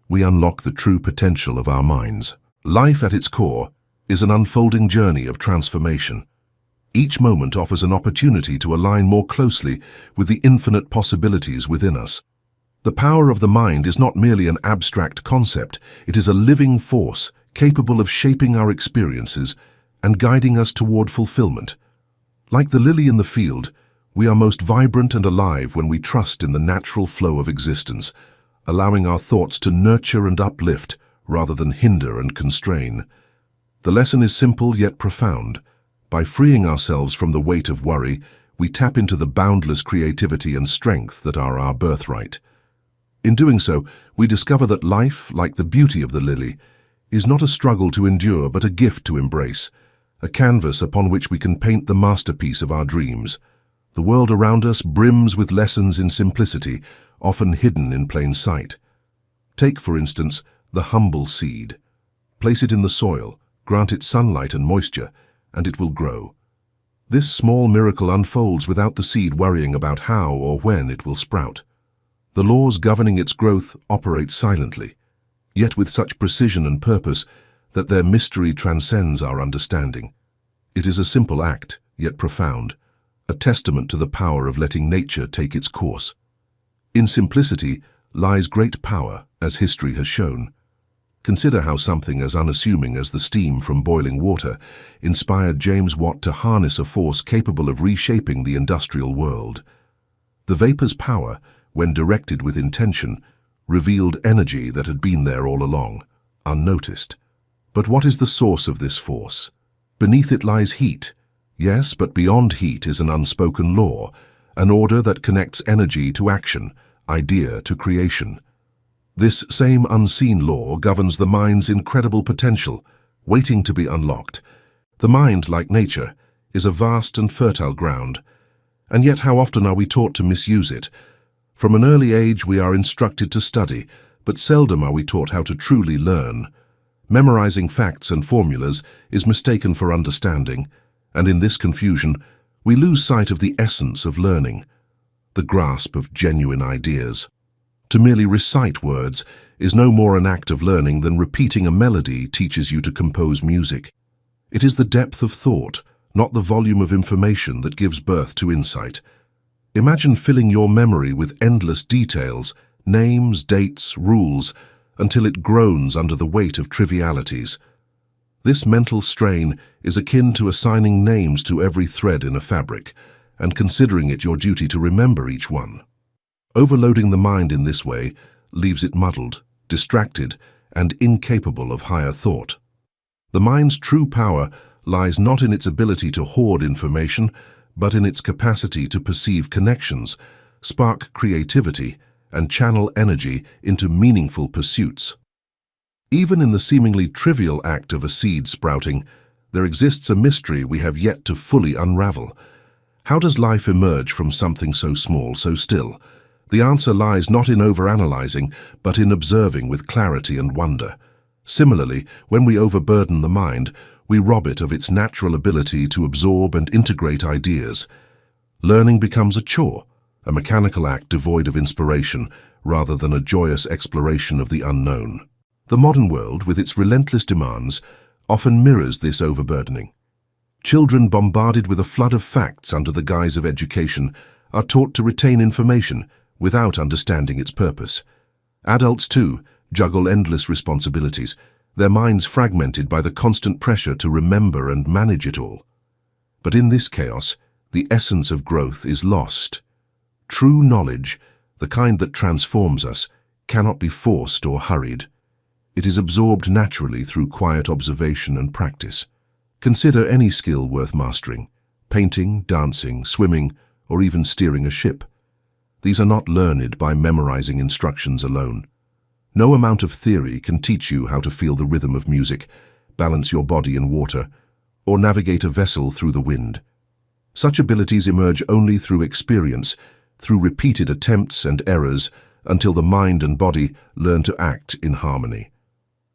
we unlock the true potential of our minds. Life at its core is an unfolding journey of transformation. Each moment offers an opportunity to align more closely with the infinite possibilities within us. The power of the mind is not merely an abstract concept, it is a living force capable of shaping our experiences and guiding us toward fulfillment. Like the lily in the field, we are most vibrant and alive when we trust in the natural flow of existence, allowing our thoughts to nurture and uplift rather than hinder and constrain. The lesson is simple yet profound. By freeing ourselves from the weight of worry, we tap into the boundless creativity and strength that are our birthright. In doing so, we discover that life, like the beauty of the lily, is not a struggle to endure but a gift to embrace, a canvas upon which we can paint the masterpiece of our dreams. The world around us brims with lessons in simplicity, often hidden in plain sight. Take, for instance, the humble seed. Place it in the soil, grant it sunlight and moisture, and it will grow. This small miracle unfolds without the seed worrying about how or when it will sprout. The laws governing its growth operate silently, yet with such precision and purpose that their mystery transcends our understanding. It is a simple act, yet profound, a testament to the power of letting nature take its course. In simplicity lies great power, as history has shown. Consider how something as unassuming as the steam from boiling water inspired James Watt to harness a force capable of reshaping the industrial world. The vapor's power, when directed with intention, revealed energy that had been there all along, unnoticed. But what is the source of this force? Beneath it lies heat. Yes, but beyond heat is an unspoken law, an order that connects energy to action, idea to creation. This same unseen law governs the mind's incredible potential, waiting to be unlocked. The mind, like nature, is a vast and fertile ground. And yet how often are we taught to misuse it? From an early age we are instructed to study, but seldom are we taught how to truly learn. Memorizing facts and formulas is mistaken for understanding, and in this confusion we lose sight of the essence of learning, the grasp of genuine ideas. To merely recite words is no more an act of learning than repeating a melody teaches you to compose music. It is the depth of thought, not the volume of information, that gives birth to insight. Imagine filling your memory with endless details, names, dates, rules, until it groans under the weight of trivialities. This mental strain is akin to assigning names to every thread in a fabric, and considering it your duty to remember each one. Overloading the mind in this way leaves it muddled, distracted, and incapable of higher thought. The mind's true power lies not in its ability to hoard information, but in its capacity to perceive connections, spark creativity, and channel energy into meaningful pursuits. Even in the seemingly trivial act of a seed sprouting, there exists a mystery we have yet to fully unravel. How does life emerge from something so small, so still? The answer lies not in overanalyzing, but in observing with clarity and wonder. Similarly, when we overburden the mind, we rob it of its natural ability to absorb and integrate ideas. Learning becomes a chore, a mechanical act devoid of inspiration, rather than a joyous exploration of the unknown. The modern world, with its relentless demands, often mirrors this overburdening. Children bombarded with a flood of facts under the guise of education are taught to retain information without understanding its purpose. Adults, too, juggle endless responsibilities, their minds fragmented by the constant pressure to remember and manage it all. But in this chaos, the essence of growth is lost. True knowledge, the kind that transforms us, cannot be forced or hurried. It is absorbed naturally through quiet observation and practice. Consider any skill worth mastering: painting, dancing, swimming, or even steering a ship. These are not learned by memorizing instructions alone. No amount of theory can teach you how to feel the rhythm of music, balance your body in water, or navigate a vessel through the wind. Such abilities emerge only through experience, through repeated attempts and errors, until the mind and body learn to act in harmony.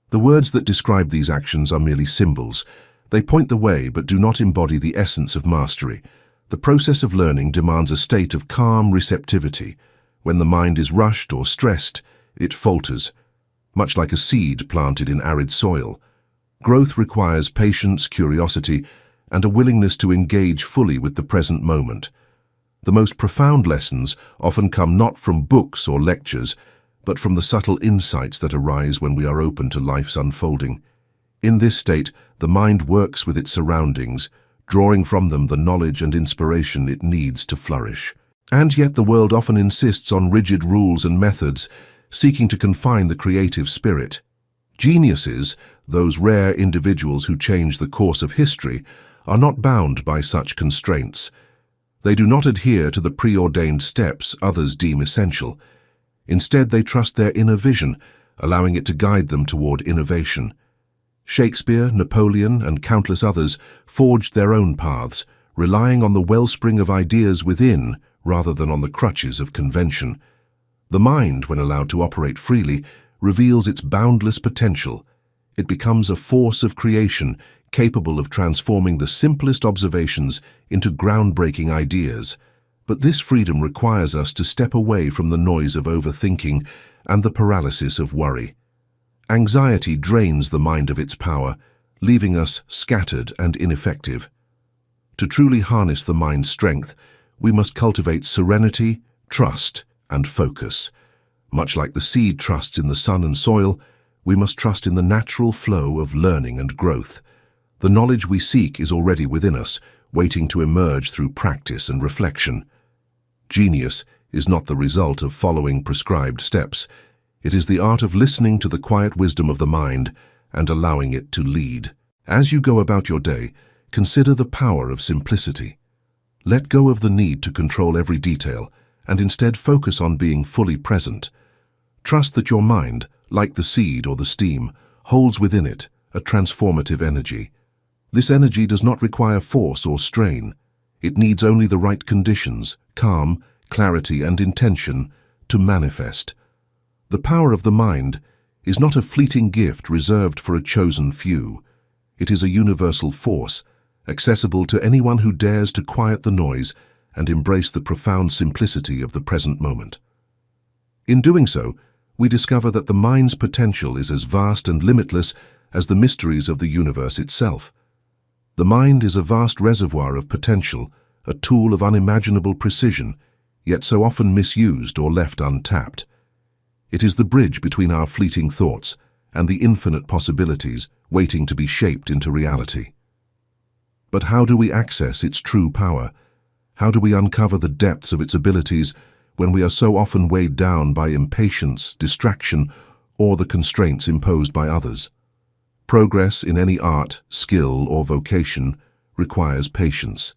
The words that describe these actions are merely symbols. They point the way but do not embody the essence of mastery. The process of learning demands a state of calm receptivity. When the mind is rushed or stressed, it falters, much like a seed planted in arid soil. Growth requires patience, curiosity, and a willingness to engage fully with the present moment. The most profound lessons often come not from books or lectures, but from the subtle insights that arise when we are open to life's unfolding. In this state, the mind works with its surroundings, drawing from them the knowledge and inspiration it needs to flourish. And yet the world often insists on rigid rules and methods, seeking to confine the creative spirit. Geniuses, those rare individuals who change the course of history, are not bound by such constraints. They do not adhere to the preordained steps others deem essential. Instead, they trust their inner vision, allowing it to guide them toward innovation. Shakespeare, Napoleon, and countless others forged their own paths, relying on the wellspring of ideas within rather than on the crutches of convention. The mind, when allowed to operate freely, reveals its boundless potential. It becomes a force of creation, capable of transforming the simplest observations into groundbreaking ideas. But this freedom requires us to step away from the noise of overthinking and the paralysis of worry. Anxiety drains the mind of its power, leaving us scattered and ineffective. To truly harness the mind's strength, we must cultivate serenity, trust, and focus. Much like the seed trusts in the sun and soil, we must trust in the natural flow of learning and growth. The knowledge we seek is already within us, waiting to emerge through practice and reflection. Genius is not the result of following prescribed steps. It is the art of listening to the quiet wisdom of the mind and allowing it to lead. As you go about your day, consider the power of simplicity. Let go of the need to control every detail and instead focus on being fully present. Trust that your mind, like the seed or the steam, holds within it a transformative energy. This energy does not require force or strain. It needs only the right conditions, calm, clarity, and intention to manifest. The power of the mind is not a fleeting gift reserved for a chosen few. It is a universal force, accessible to anyone who dares to quiet the noise and embrace the profound simplicity of the present moment. In doing so, we discover that the mind's potential is as vast and limitless as the mysteries of the universe itself. The mind is a vast reservoir of potential, a tool of unimaginable precision, yet so often misused or left untapped. It is the bridge between our fleeting thoughts and the infinite possibilities waiting to be shaped into reality. But how do we access its true power? How do we uncover the depths of its abilities when we are so often weighed down by impatience, distraction, or the constraints imposed by others? Progress in any art, skill, or vocation requires patience.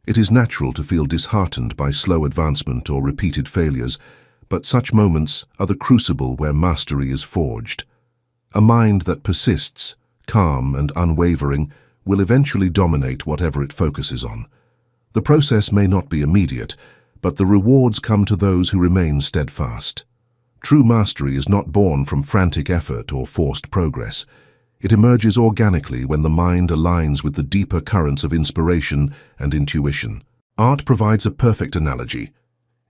It is natural to feel disheartened by slow advancement or repeated failures, but such moments are the crucible where mastery is forged. A mind that persists, calm and unwavering, will eventually dominate whatever it focuses on. The process may not be immediate, but the rewards come to those who remain steadfast. True mastery is not born from frantic effort or forced progress. It emerges organically when the mind aligns with the deeper currents of inspiration and intuition. Art provides a perfect analogy.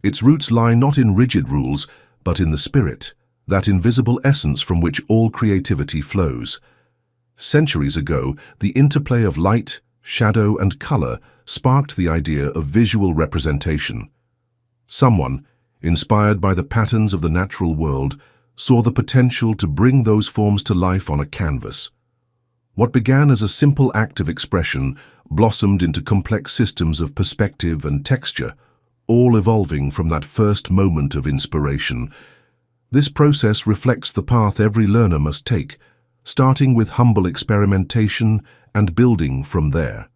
Its roots lie not in rigid rules, but in the spirit, that invisible essence from which all creativity flows. Centuries ago, the interplay of light, shadow, and color sparked the idea of visual representation. Someone, inspired by the patterns of the natural world, saw the potential to bring those forms to life on a canvas. What began as a simple act of expression blossomed into complex systems of perspective and texture, all evolving from that first moment of inspiration. This process reflects the path every learner must take, starting with humble experimentation and building from there.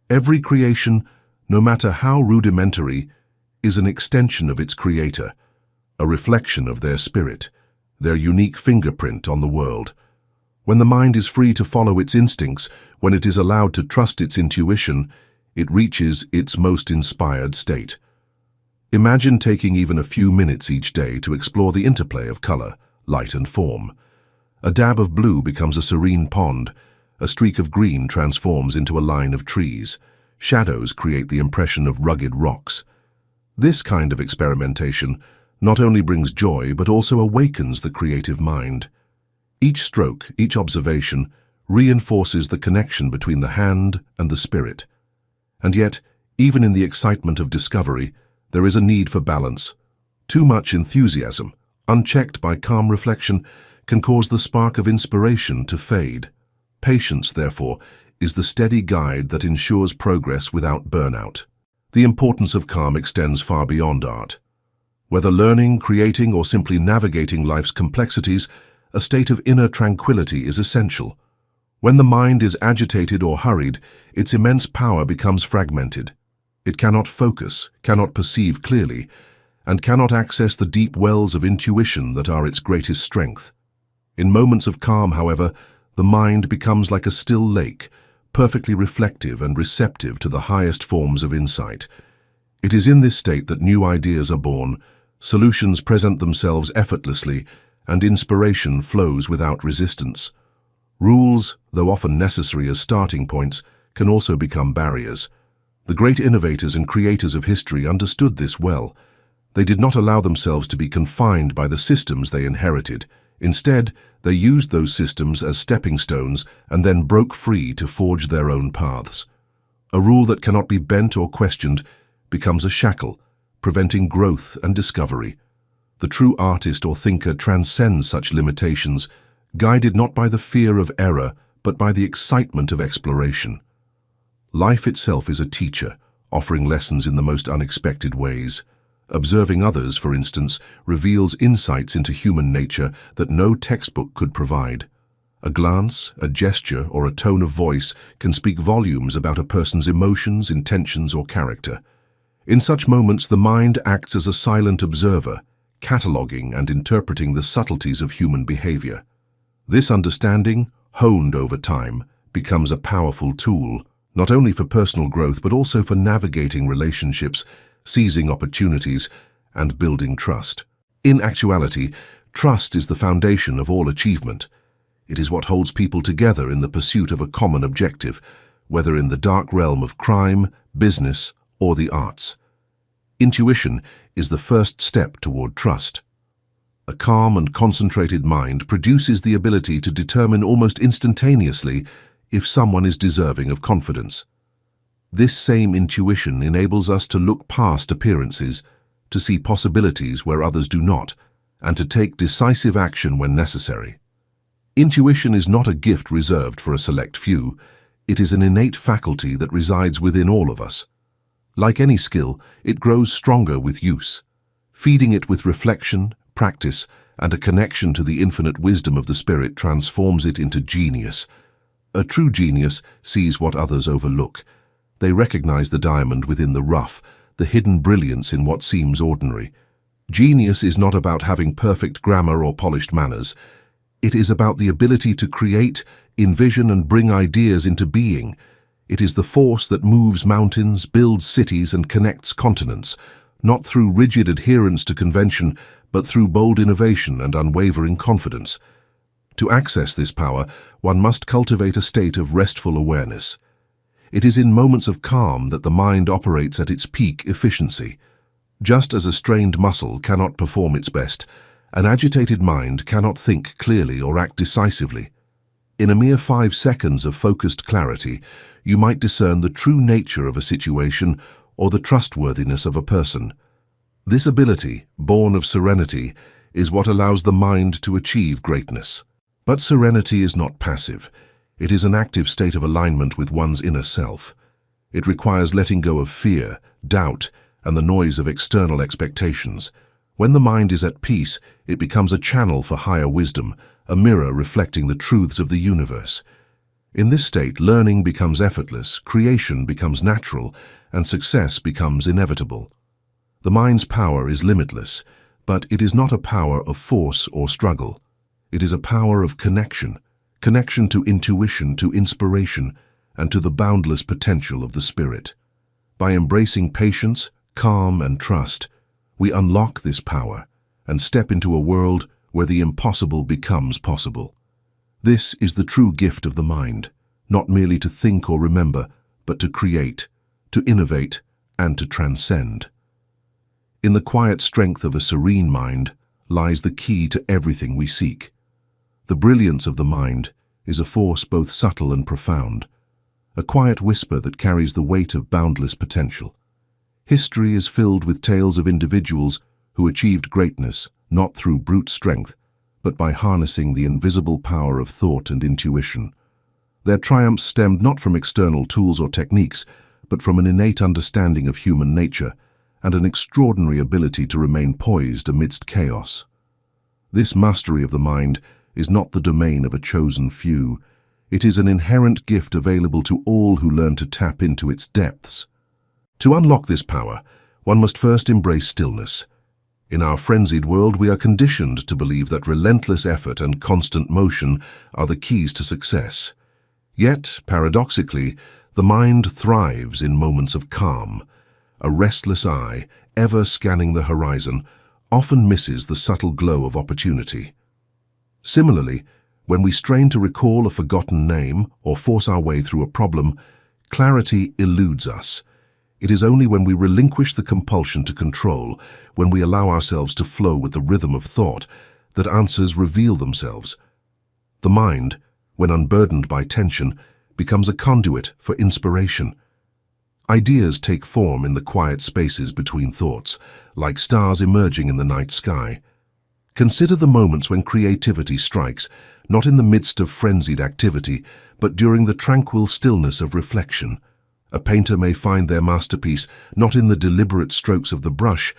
Every creation, no matter how rudimentary, is an extension of its creator, a reflection of their spirit, their unique fingerprint on the world. When the mind is free to follow its instincts, when it is allowed to trust its intuition, it reaches its most inspired state. Imagine taking even a few minutes each day to explore the interplay of color, light, and form. A dab of blue becomes a serene pond, a streak of green transforms into a line of trees, shadows create the impression of rugged rocks. This kind of experimentation not only brings joy but also awakens the creative mind. Each stroke, each observation, reinforces the connection between the hand and the spirit. And yet, even in the excitement of discovery, there is a need for balance. Too much enthusiasm, unchecked by calm reflection, can cause the spark of inspiration to fade. Patience, therefore, is the steady guide that ensures progress without burnout. The importance of calm extends far beyond art. Whether learning, creating, or simply navigating life's complexities, a state of inner tranquility is essential. When the mind is agitated or hurried, its immense power becomes fragmented. It cannot focus, cannot perceive clearly, and cannot access the deep wells of intuition that are its greatest strength. In moments of calm, however, the mind becomes like a still lake, perfectly reflective and receptive to the highest forms of insight. It is in this state that new ideas are born, solutions present themselves effortlessly, and inspiration flows without resistance. Rules, though often necessary as starting points, can also become barriers. The great innovators and creators of history understood this well. They did not allow themselves to be confined by the systems they inherited. Instead, they used those systems as stepping stones and then broke free to forge their own paths. A rule that cannot be bent or questioned becomes a shackle, preventing growth and discovery. The true artist or thinker transcends such limitations, guided not by the fear of error, but by the excitement of exploration. Life itself is a teacher, offering lessons in the most unexpected ways. Observing others, for instance, reveals insights into human nature that no textbook could provide. A glance, a gesture, or a tone of voice can speak volumes about a person's emotions, intentions, or character. In such moments, the mind acts as a silent observer, cataloging and interpreting the subtleties of human behavior. This understanding, honed over time, becomes a powerful tool, not only for personal growth but also for navigating relationships, seizing opportunities, and building trust. In actuality, trust is the foundation of all achievement. It is what holds people together in the pursuit of a common objective, whether in the dark realm of crime, business, or the arts. Intuition is the first step toward trust. A calm and concentrated mind produces the ability to determine almost instantaneously if someone is deserving of confidence. This same intuition enables us to look past appearances, to see possibilities where others do not, and to take decisive action when necessary. Intuition is not a gift reserved for a select few. It is an innate faculty that resides within all of us. Like any skill, it grows stronger with use. Feeding it with reflection, practice, and a connection to the infinite wisdom of the spirit transforms it into genius. A true genius sees what others overlook. They recognize the diamond within the rough, the hidden brilliance in what seems ordinary. Genius is not about having perfect grammar or polished manners. It is about the ability to create, envision, and bring ideas into being. It is the force that moves mountains, builds cities, and connects continents, not through rigid adherence to convention, but through bold innovation and unwavering confidence. To access this power, one must cultivate a state of restful awareness. It is in moments of calm that the mind operates at its peak efficiency. Just as a strained muscle cannot perform its best, an agitated mind cannot think clearly or act decisively. In a mere 5 seconds of focused clarity, you might discern the true nature of a situation or the trustworthiness of a person. This ability, born of serenity, is what allows the mind to achieve greatness. But serenity is not passive. It is an active state of alignment with one's inner self. It requires letting go of fear, doubt, and the noise of external expectations. When the mind is at peace, it becomes a channel for higher wisdom, a mirror reflecting the truths of the universe. In this state, learning becomes effortless, creation becomes natural, and success becomes inevitable. The mind's power is limitless, but it is not a power of force or struggle. It is a power of connection to intuition, to inspiration, and to the boundless potential of the spirit. By embracing patience, calm, and trust, we unlock this power and step into a world where the impossible becomes possible. This is the true gift of the mind, not merely to think or remember, but to create, to innovate, and to transcend. In the quiet strength of a serene mind lies the key to everything we seek. The brilliance of the mind is a force both subtle and profound, a quiet whisper that carries the weight of boundless potential. History is filled with tales of individuals who achieved greatness not through brute strength, but by harnessing the invisible power of thought and intuition. Their triumphs stemmed not from external tools or techniques, but from an innate understanding of human nature and an extraordinary ability to remain poised amidst chaos. This mastery of the mind is not the domain of a chosen few. It is an inherent gift available to all who learn to tap into its depths. To unlock this power, one must first embrace stillness. In our frenzied world, we are conditioned to believe that relentless effort and constant motion are the keys to success. Yet, paradoxically, the mind thrives in moments of calm. A restless eye, ever scanning the horizon, often misses the subtle glow of opportunity. Similarly, when we strain to recall a forgotten name or force our way through a problem, clarity eludes us. It is only when we relinquish the compulsion to control, when we allow ourselves to flow with the rhythm of thought, that answers reveal themselves. The mind, when unburdened by tension, becomes a conduit for inspiration. Ideas take form in the quiet spaces between thoughts, like stars emerging in the night sky. Consider the moments when creativity strikes, not in the midst of frenzied activity, but during the tranquil stillness of reflection. A painter may find their masterpiece not in the deliberate strokes of the brush,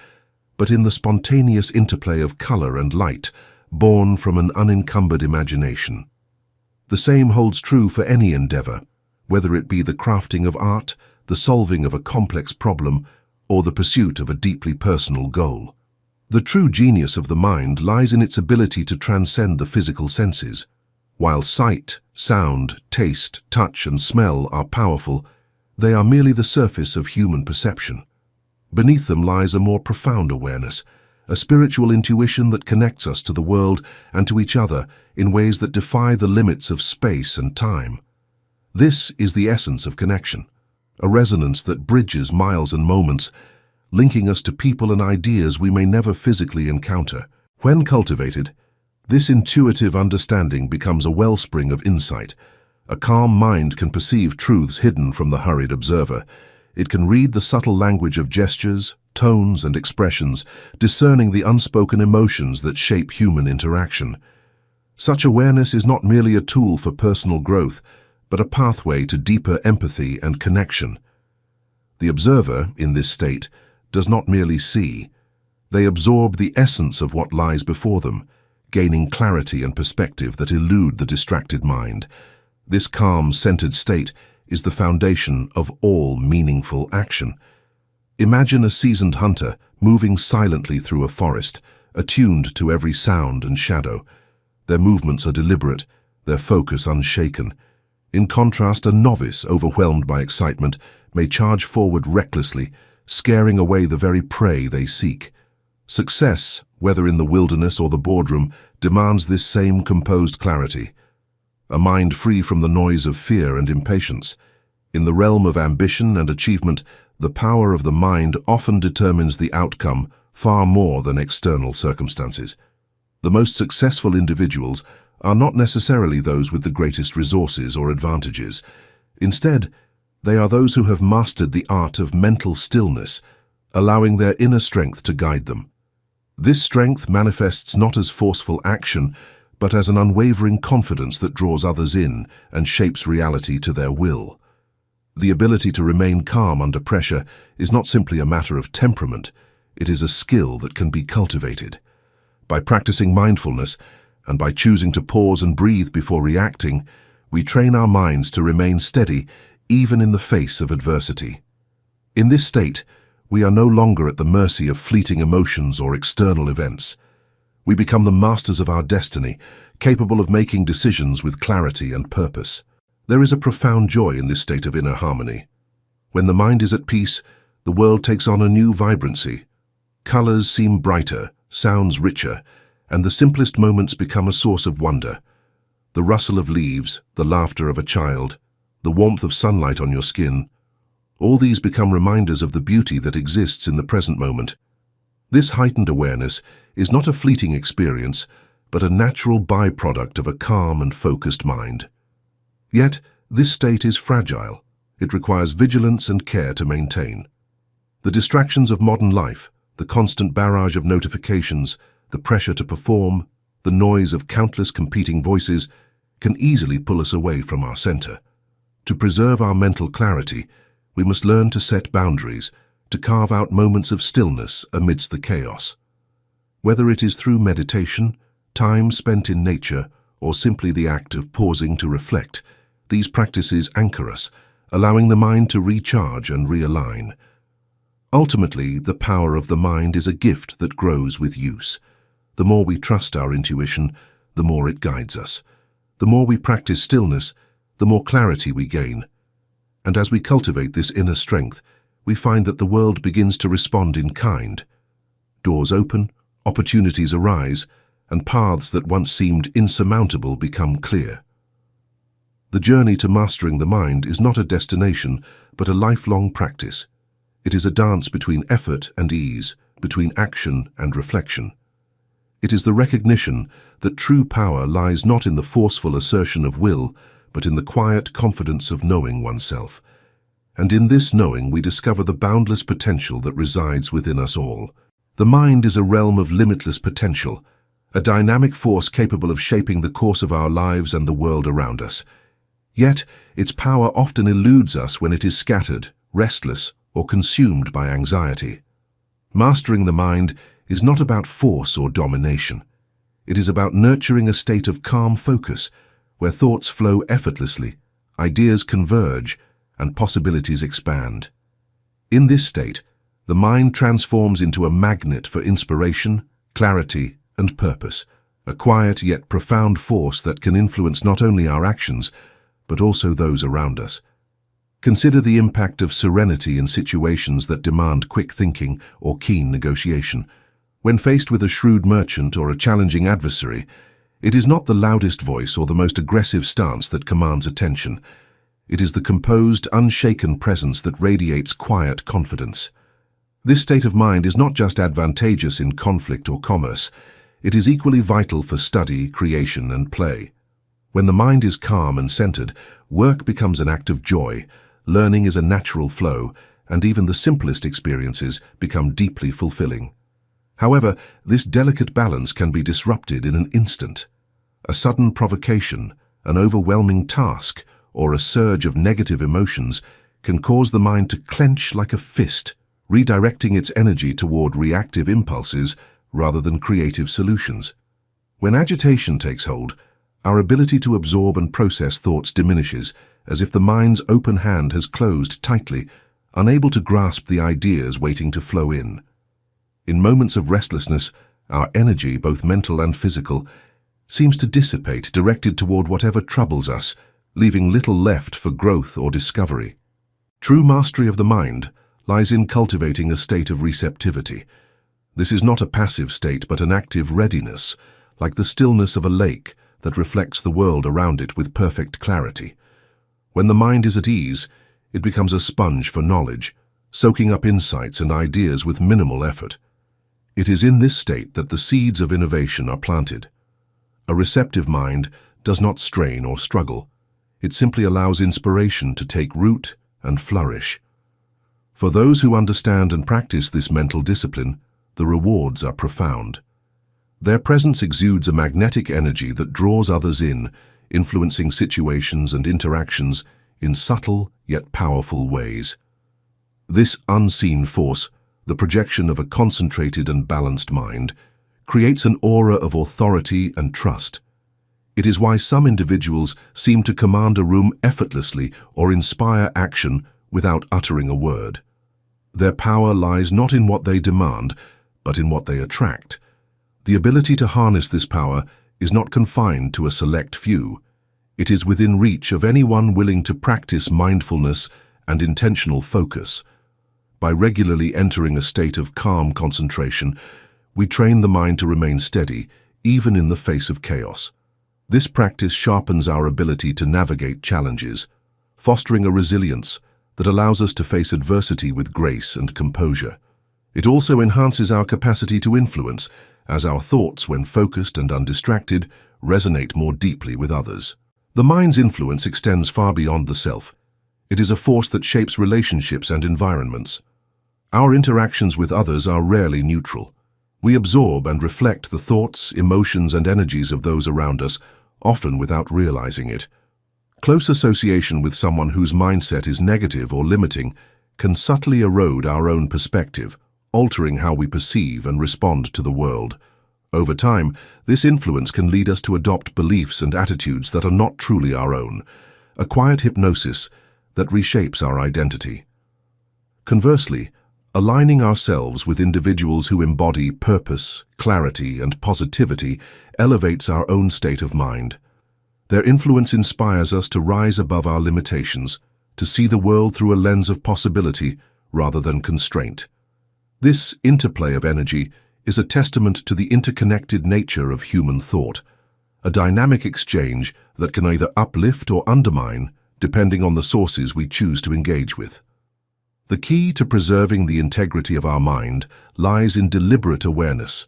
but in the spontaneous interplay of color and light, born from an unencumbered imagination. The same holds true for any endeavor, whether it be the crafting of art, the solving of a complex problem, or the pursuit of a deeply personal goal. The true genius of the mind lies in its ability to transcend the physical senses. While sight, sound, taste, touch, and smell are powerful, they are merely the surface of human perception. Beneath them lies a more profound awareness, a spiritual intuition that connects us to the world and to each other in ways that defy the limits of space and time. This is the essence of connection, a resonance that bridges miles and moments, linking us to people and ideas we may never physically encounter. When cultivated, this intuitive understanding becomes a wellspring of insight. A calm mind can perceive truths hidden from the hurried observer. It can read the subtle language of gestures, tones, and expressions, discerning the unspoken emotions that shape human interaction. Such awareness is not merely a tool for personal growth, but a pathway to deeper empathy and connection. The observer, in this state, does not merely see. They absorb the essence of what lies before them, gaining clarity and perspective that elude the distracted mind. This calm, centered state is the foundation of all meaningful action. Imagine a seasoned hunter moving silently through a forest, attuned to every sound and shadow. Their movements are deliberate, their focus unshaken. In contrast, a novice, overwhelmed by excitement, may charge forward recklessly, scaring away the very prey they seek. Success, whether in the wilderness or the boardroom, demands this same composed clarity. A mind free from the noise of fear and impatience. In the realm of ambition and achievement, the power of the mind often determines the outcome far more than external circumstances. The most successful individuals are not necessarily those with the greatest resources or advantages. Instead, they are those who have mastered the art of mental stillness, allowing their inner strength to guide them. This strength manifests not as forceful action, but as an unwavering confidence that draws others in and shapes reality to their will. The ability to remain calm under pressure is not simply a matter of temperament, it is a skill that can be cultivated. By practicing mindfulness, and by choosing to pause and breathe before reacting, we train our minds to remain steady even in the face of adversity. In this state, we are no longer at the mercy of fleeting emotions or external events. We become the masters of our destiny, capable of making decisions with clarity and purpose. There is a profound joy in this state of inner harmony. When the mind is at peace, the world takes on a new vibrancy. Colors seem brighter, sounds richer, and the simplest moments become a source of wonder. The rustle of leaves, the laughter of a child, the warmth of sunlight on your skin, all these become reminders of the beauty that exists in the present moment. This heightened awareness is not a fleeting experience, but a natural byproduct of a calm and focused mind. Yet, this state is fragile. It requires vigilance and care to maintain. The distractions of modern life, the constant barrage of notifications, the pressure to perform, the noise of countless competing voices can easily pull us away from our center. To preserve our mental clarity, we must learn to set boundaries, to carve out moments of stillness amidst the chaos. Whether it is through meditation, time spent in nature, or simply the act of pausing to reflect, these practices anchor us, allowing the mind to recharge and realign. Ultimately, the power of the mind is a gift that grows with use. The more we trust our intuition, the more it guides us. The more we practice stillness, the more clarity we gain. And as we cultivate this inner strength, we find that the world begins to respond in kind. Doors open, opportunities arise, and paths that once seemed insurmountable become clear. The journey to mastering the mind is not a destination, but a lifelong practice. It is a dance between effort and ease, between action and reflection. It is the recognition that true power lies not in the forceful assertion of will, but in the quiet confidence of knowing oneself. And in this knowing we discover the boundless potential that resides within us all. The mind is a realm of limitless potential, a dynamic force capable of shaping the course of our lives and the world around us. Yet, its power often eludes us when it is scattered, restless, or consumed by anxiety. Mastering the mind is not about force or domination. It is about nurturing a state of calm focus, where thoughts flow effortlessly, ideas converge, and possibilities expand. In this state, the mind transforms into a magnet for inspiration, clarity, and purpose, a quiet yet profound force that can influence not only our actions, but also those around us. Consider the impact of serenity in situations that demand quick thinking or keen negotiation. When faced with a shrewd merchant or a challenging adversary, it is not the loudest voice or the most aggressive stance that commands attention. It is the composed, unshaken presence that radiates quiet confidence. This state of mind is not just advantageous in conflict or commerce, it is equally vital for study, creation, and play. When the mind is calm and centered, work becomes an act of joy, learning is a natural flow, and even the simplest experiences become deeply fulfilling. However, this delicate balance can be disrupted in an instant. A sudden provocation, an overwhelming task, or a surge of negative emotions can cause the mind to clench like a fist, redirecting its energy toward reactive impulses rather than creative solutions. When agitation takes hold, our ability to absorb and process thoughts diminishes, as if the mind's open hand has closed tightly, unable to grasp the ideas waiting to flow in. In moments of restlessness, our energy, both mental and physical, seems to dissipate, directed toward whatever troubles us, leaving little left for growth or discovery. True mastery of the mind lies in cultivating a state of receptivity. This is not a passive state, but an active readiness, like the stillness of a lake that reflects the world around it with perfect clarity. When the mind is at ease, it becomes a sponge for knowledge, soaking up insights and ideas with minimal effort. It is in this state that the seeds of innovation are planted. A receptive mind does not strain or struggle. It simply allows inspiration to take root and flourish. For those who understand and practice this mental discipline, the rewards are profound. Their presence exudes a magnetic energy that draws others in, influencing situations and interactions in subtle yet powerful ways. This unseen force, the projection of a concentrated and balanced mind, creates an aura of authority and trust. It is why some individuals seem to command a room effortlessly or inspire action without uttering a word. Their power lies not in what they demand, but in what they attract. The ability to harness this power is not confined to a select few. It is within reach of anyone willing to practice mindfulness and intentional focus. By regularly entering a state of calm concentration, we train the mind to remain steady, even in the face of chaos. This practice sharpens our ability to navigate challenges, fostering a resilience that allows us to face adversity with grace and composure. It also enhances our capacity to influence, as our thoughts, when focused and undistracted, resonate more deeply with others. The mind's influence extends far beyond the self. It is a force that shapes relationships and environments. Our interactions with others are rarely neutral. We absorb and reflect the thoughts, emotions, and energies of those around us, often without realizing it. Close association with someone whose mindset is negative or limiting can subtly erode our own perspective, altering how we perceive and respond to the world. Over time, this influence can lead us to adopt beliefs and attitudes that are not truly our own, a quiet hypnosis that reshapes our identity. Conversely, aligning ourselves with individuals who embody purpose, clarity, and positivity elevates our own state of mind. Their influence inspires us to rise above our limitations, to see the world through a lens of possibility rather than constraint. This interplay of energy is a testament to the interconnected nature of human thought, a dynamic exchange that can either uplift or undermine, depending on the sources we choose to engage with. The key to preserving the integrity of our mind lies in deliberate awareness.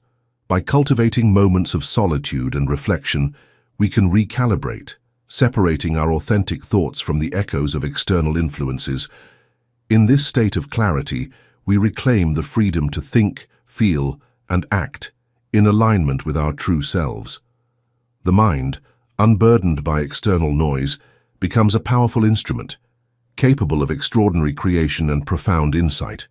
By cultivating moments of solitude and reflection, we can recalibrate, separating our authentic thoughts from the echoes of external influences. In this state of clarity, we reclaim the freedom to think, feel, and act in alignment with our true selves. The mind, unburdened by external noise, becomes a powerful instrument, capable of extraordinary creation and profound insight.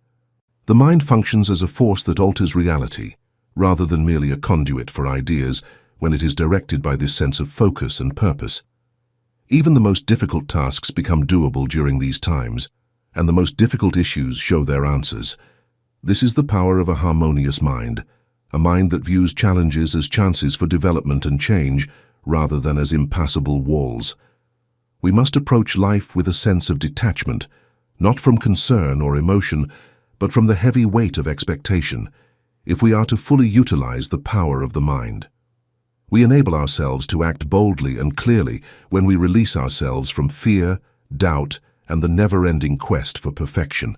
The mind functions as a force that alters reality, rather than merely a conduit for ideas when it is directed by this sense of focus and purpose. Even the most difficult tasks become doable during these times, and the most difficult issues show their answers. This is the power of a harmonious mind, a mind that views challenges as chances for development and change rather than as impassable walls. We must approach life with a sense of detachment, not from concern or emotion, but from the heavy weight of expectation, if we are to fully utilize the power of the mind. We enable ourselves to act boldly and clearly when we release ourselves from fear, doubt, and the never-ending quest for perfection.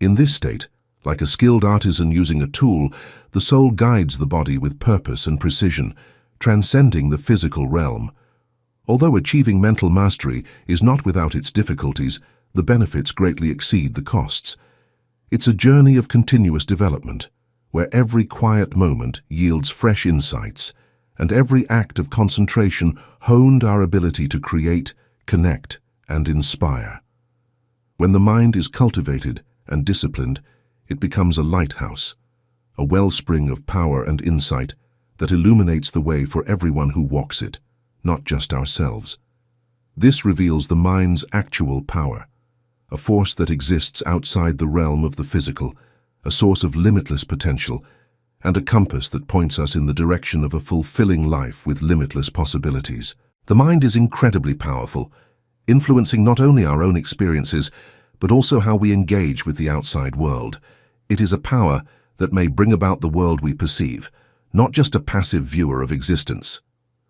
In this state, like a skilled artisan using a tool, the soul guides the body with purpose and precision, transcending the physical realm. Although achieving mental mastery is not without its difficulties, the benefits greatly exceed the costs. It's a journey of continuous development, where every quiet moment yields fresh insights, and every act of concentration honed our ability to create, connect, and inspire. When the mind is cultivated and disciplined, it becomes a lighthouse, a wellspring of power and insight that illuminates the way for everyone who walks it, not just ourselves. This reveals the mind's actual power, a force that exists outside the realm of the physical, a source of limitless potential, and a compass that points us in the direction of a fulfilling life with limitless possibilities. The mind is incredibly powerful, influencing not only our own experiences, but also how we engage with the outside world. It is a power that may bring about the world we perceive, not just a passive viewer of existence.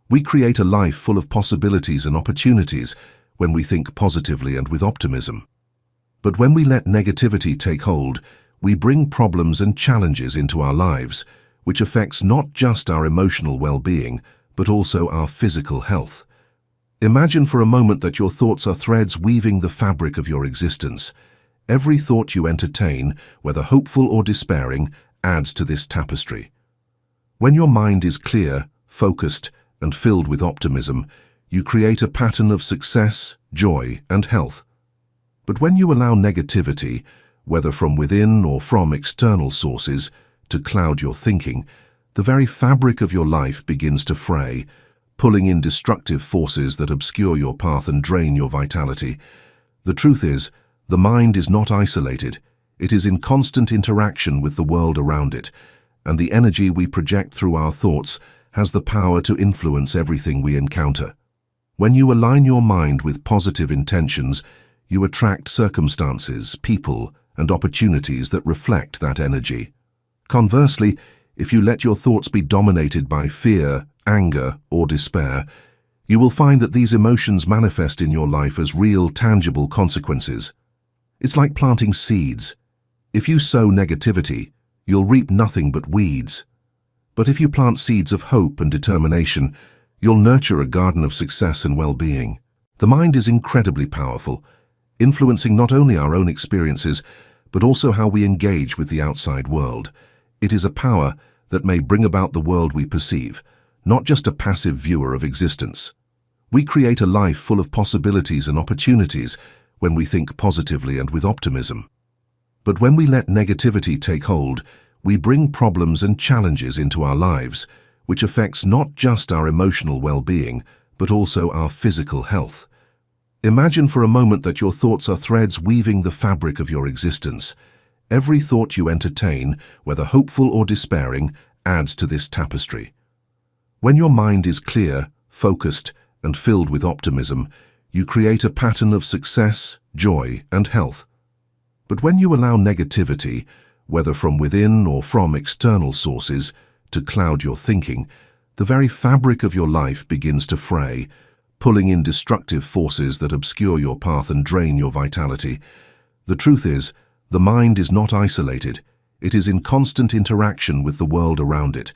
We create a life full of possibilities and opportunities when we think positively and with optimism. But when we let negativity take hold, we bring problems and challenges into our lives, which affects not just our emotional well-being, but also our physical health. Imagine for a moment that your thoughts are threads weaving the fabric of your existence. Every thought you entertain, whether hopeful or despairing, adds to this tapestry. When your mind is clear, focused, and filled with optimism, you create a pattern of success, joy, and health. But when you allow negativity, whether from within or from external sources, to cloud your thinking, the very fabric of your life begins to fray, pulling in destructive forces that obscure your path and drain your vitality. The truth is, the mind is not isolated. It is in constant interaction with the world around it, and the energy we project through our thoughts has the power to influence everything we encounter. When you align your mind with positive intentions, you attract circumstances, people, and opportunities that reflect that energy. Conversely, if you let your thoughts be dominated by fear, anger, or despair, you will find that these emotions manifest in your life as real, tangible consequences. It's like planting seeds. If you sow negativity, you'll reap nothing but weeds. But if you plant seeds of hope and determination, you'll nurture a garden of success and well-being. The mind is incredibly powerful, influencing not only our own experiences, but also how we engage with the outside world. It is a power that may bring about the world we perceive, not just a passive viewer of existence. We create a life full of possibilities and opportunities when we think positively and with optimism. But when we let negativity take hold, we bring problems and challenges into our lives, which affects not just our emotional well-being, but also our physical health. Imagine for a moment that your thoughts are threads weaving the fabric of your existence. Every thought you entertain, whether hopeful or despairing, adds to this tapestry. When your mind is clear, focused, and filled with optimism, you create a pattern of success, joy, and health. But when you allow negativity, whether from within or from external sources, to cloud your thinking, the very fabric of your life begins to fray, pulling in destructive forces that obscure your path and drain your vitality. The truth is, the mind is not isolated. It is in constant interaction with the world around it,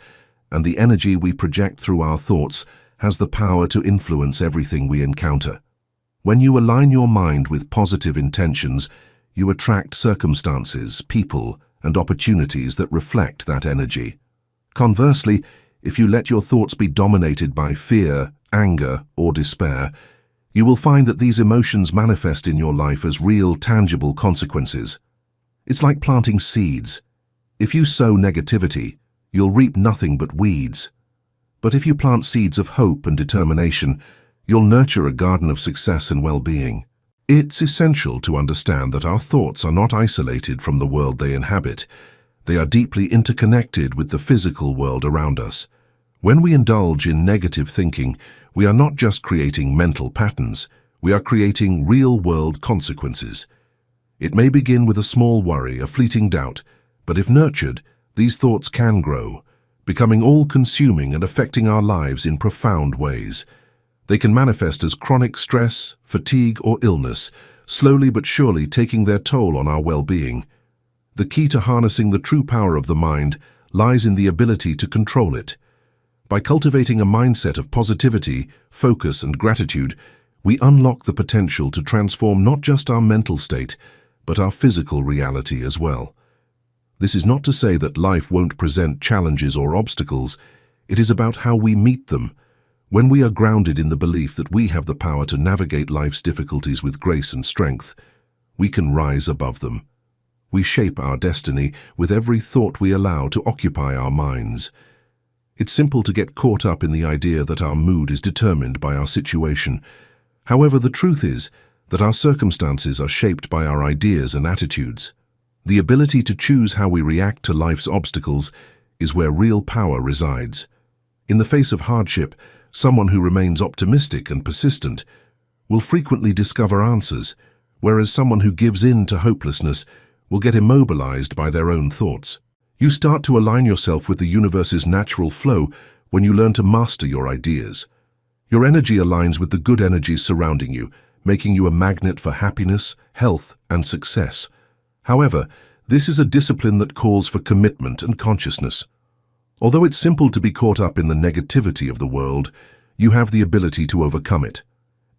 and the energy we project through our thoughts has the power to influence everything we encounter. When you align your mind with positive intentions, you attract circumstances, people, and opportunities that reflect that energy. Conversely, if you let your thoughts be dominated by fear, anger, or despair, you will find that these emotions manifest in your life as real, tangible consequences. It's like planting seeds. If you sow negativity, you'll reap nothing but weeds. But if you plant seeds of hope and determination, you'll nurture a garden of success and well-being. It's essential to understand that our thoughts are not isolated from the world they inhabit. They are deeply interconnected with the physical world around us. When we indulge in negative thinking, we are not just creating mental patterns, we are creating real-world consequences. It may begin with a small worry, a fleeting doubt, but if nurtured, these thoughts can grow, becoming all-consuming and affecting our lives in profound ways. They can manifest as chronic stress, fatigue, or illness, slowly but surely taking their toll on our well-being. The key to harnessing the true power of the mind lies in the ability to control it. By cultivating a mindset of positivity, focus, and gratitude, we unlock the potential to transform not just our mental state, but our physical reality as well. This is not to say that life won't present challenges or obstacles. It is about how we meet them. When we are grounded in the belief that we have the power to navigate life's difficulties with grace and strength, we can rise above them. We shape our destiny with every thought we allow to occupy our minds. It's simple to get caught up in the idea that our mood is determined by our situation. However, the truth is that our circumstances are shaped by our ideas and attitudes. The ability to choose how we react to life's obstacles is where real power resides. In the face of hardship, someone who remains optimistic and persistent will frequently discover answers, whereas someone who gives in to hopelessness will get immobilized by their own thoughts. You start to align yourself with the universe's natural flow when you learn to master your ideas. Your energy aligns with the good energies surrounding you, making you a magnet for happiness, health, and success. However, this is a discipline that calls for commitment and consciousness. Although it's simple to be caught up in the negativity of the world, you have the ability to overcome it.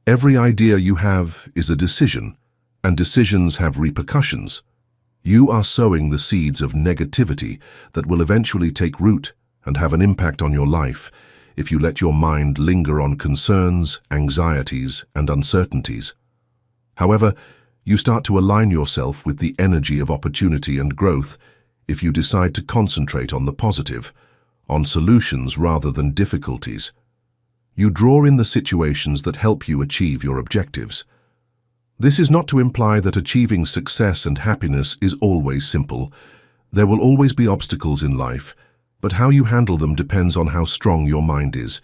Every idea you have is a decision, and decisions have repercussions. You are sowing the seeds of negativity that will eventually take root and have an impact on your life if you let your mind linger on concerns, anxieties, and uncertainties. However, you start to align yourself with the energy of opportunity and growth if you decide to concentrate on the positive, on solutions rather than difficulties. You draw in the situations that help you achieve your objectives. This is not to imply that achieving success and happiness is always simple. There will always be obstacles in life, but how you handle them depends on how strong your mind is.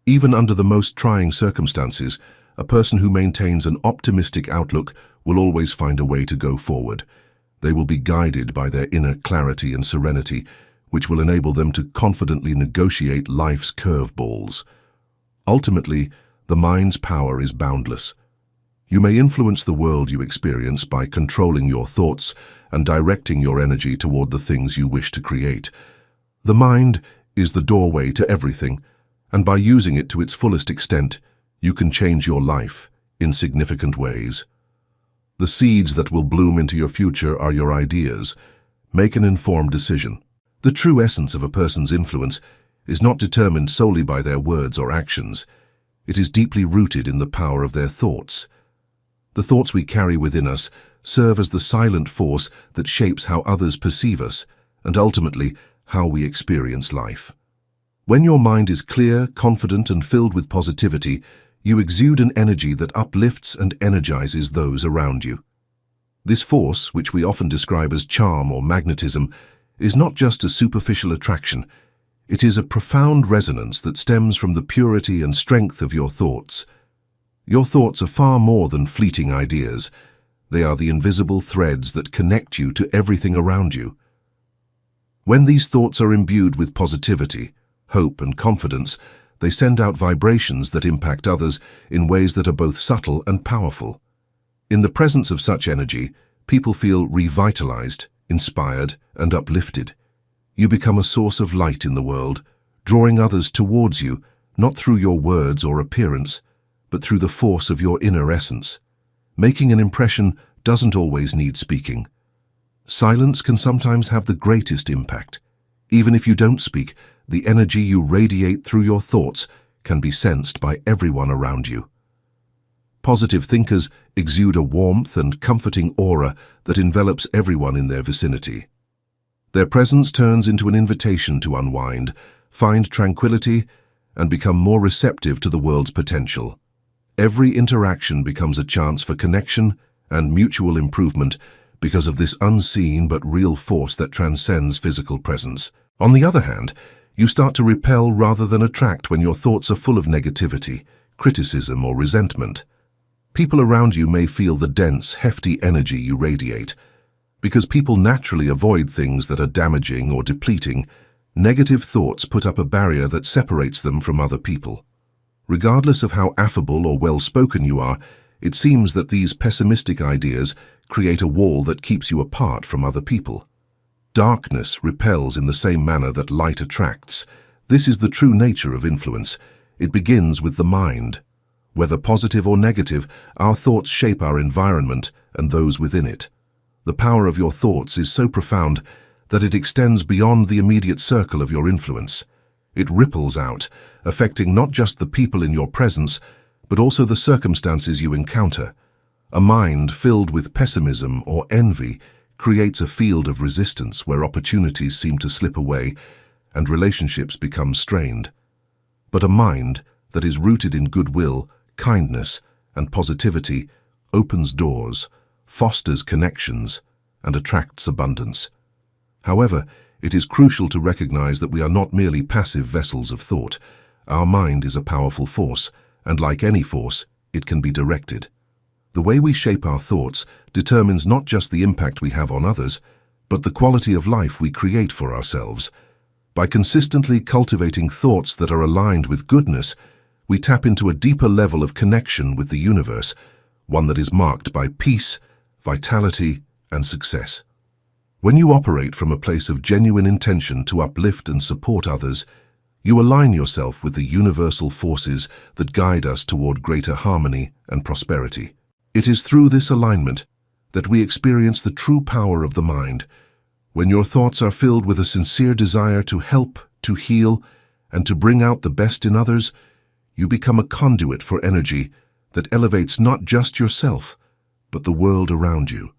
Even under the most trying circumstances, a person who maintains an optimistic outlook will always find a way to go forward. They will be guided by their inner clarity and serenity, which will enable them to confidently negotiate life's curveballs. Ultimately, the mind's power is boundless. You may influence the world you experience by controlling your thoughts and directing your energy toward the things you wish to create. The mind is the doorway to everything, and by using it to its fullest extent, you can change your life in significant ways. The seeds that will bloom into your future are your ideas. Make an informed decision. The true essence of a person's influence is not determined solely by their words or actions. It is deeply rooted in the power of their thoughts. The thoughts we carry within us serve as the silent force that shapes how others perceive us, and ultimately, how we experience life. When your mind is clear, confident, and filled with positivity, you exude an energy that uplifts and energizes those around you. This force, which we often describe as charm or magnetism, is not just a superficial attraction. It is a profound resonance that stems from the purity and strength of your thoughts. Your thoughts are far more than fleeting ideas. They are the invisible threads that connect you to everything around you. When these thoughts are imbued with positivity, hope, and confidence, they send out vibrations that impact others in ways that are both subtle and powerful. In the presence of such energy, people feel revitalized, inspired, and uplifted. You become a source of light in the world, drawing others towards you, not through your words or appearance, but through the force of your inner essence. Making an impression doesn't always need speaking. Silence can sometimes have the greatest impact. Even if you don't speak, the energy you radiate through your thoughts can be sensed by everyone around you. Positive thinkers exude a warmth and comforting aura that envelops everyone in their vicinity. Their presence turns into an invitation to unwind, find tranquility, and become more receptive to the world's potential. Every interaction becomes a chance for connection and mutual improvement because of this unseen but real force that transcends physical presence. On the other hand, you start to repel rather than attract when your thoughts are full of negativity, criticism, or resentment. People around you may feel the dense, hefty energy you radiate. Because people naturally avoid things that are damaging or depleting, negative thoughts put up a barrier that separates them from other people. Regardless of how affable or well-spoken you are, it seems that these pessimistic ideas create a wall that keeps you apart from other people. Darkness repels in the same manner that light attracts. This is the true nature of influence. It begins with the mind. Whether positive or negative, our thoughts shape our environment and those within it. The power of your thoughts is so profound that it extends beyond the immediate circle of your influence. It ripples out, affecting not just the people in your presence, but also the circumstances you encounter. A mind filled with pessimism or envy creates a field of resistance where opportunities seem to slip away and relationships become strained. But a mind that is rooted in goodwill, kindness, and positivity opens doors, fosters connections, and attracts abundance. However, it is crucial to recognize that we are not merely passive vessels of thought. Our mind is a powerful force, and like any force, it can be directed. The way we shape our thoughts determines not just the impact we have on others, but the quality of life we create for ourselves. By consistently cultivating thoughts that are aligned with goodness, we tap into a deeper level of connection with the universe, one that is marked by peace, vitality, and success. When you operate from a place of genuine intention to uplift and support others, you align yourself with the universal forces that guide us toward greater harmony and prosperity. It is through this alignment that we experience the true power of the mind. When your thoughts are filled with a sincere desire to help, to heal, and to bring out the best in others, you become a conduit for energy that elevates not just yourself, but the world around you.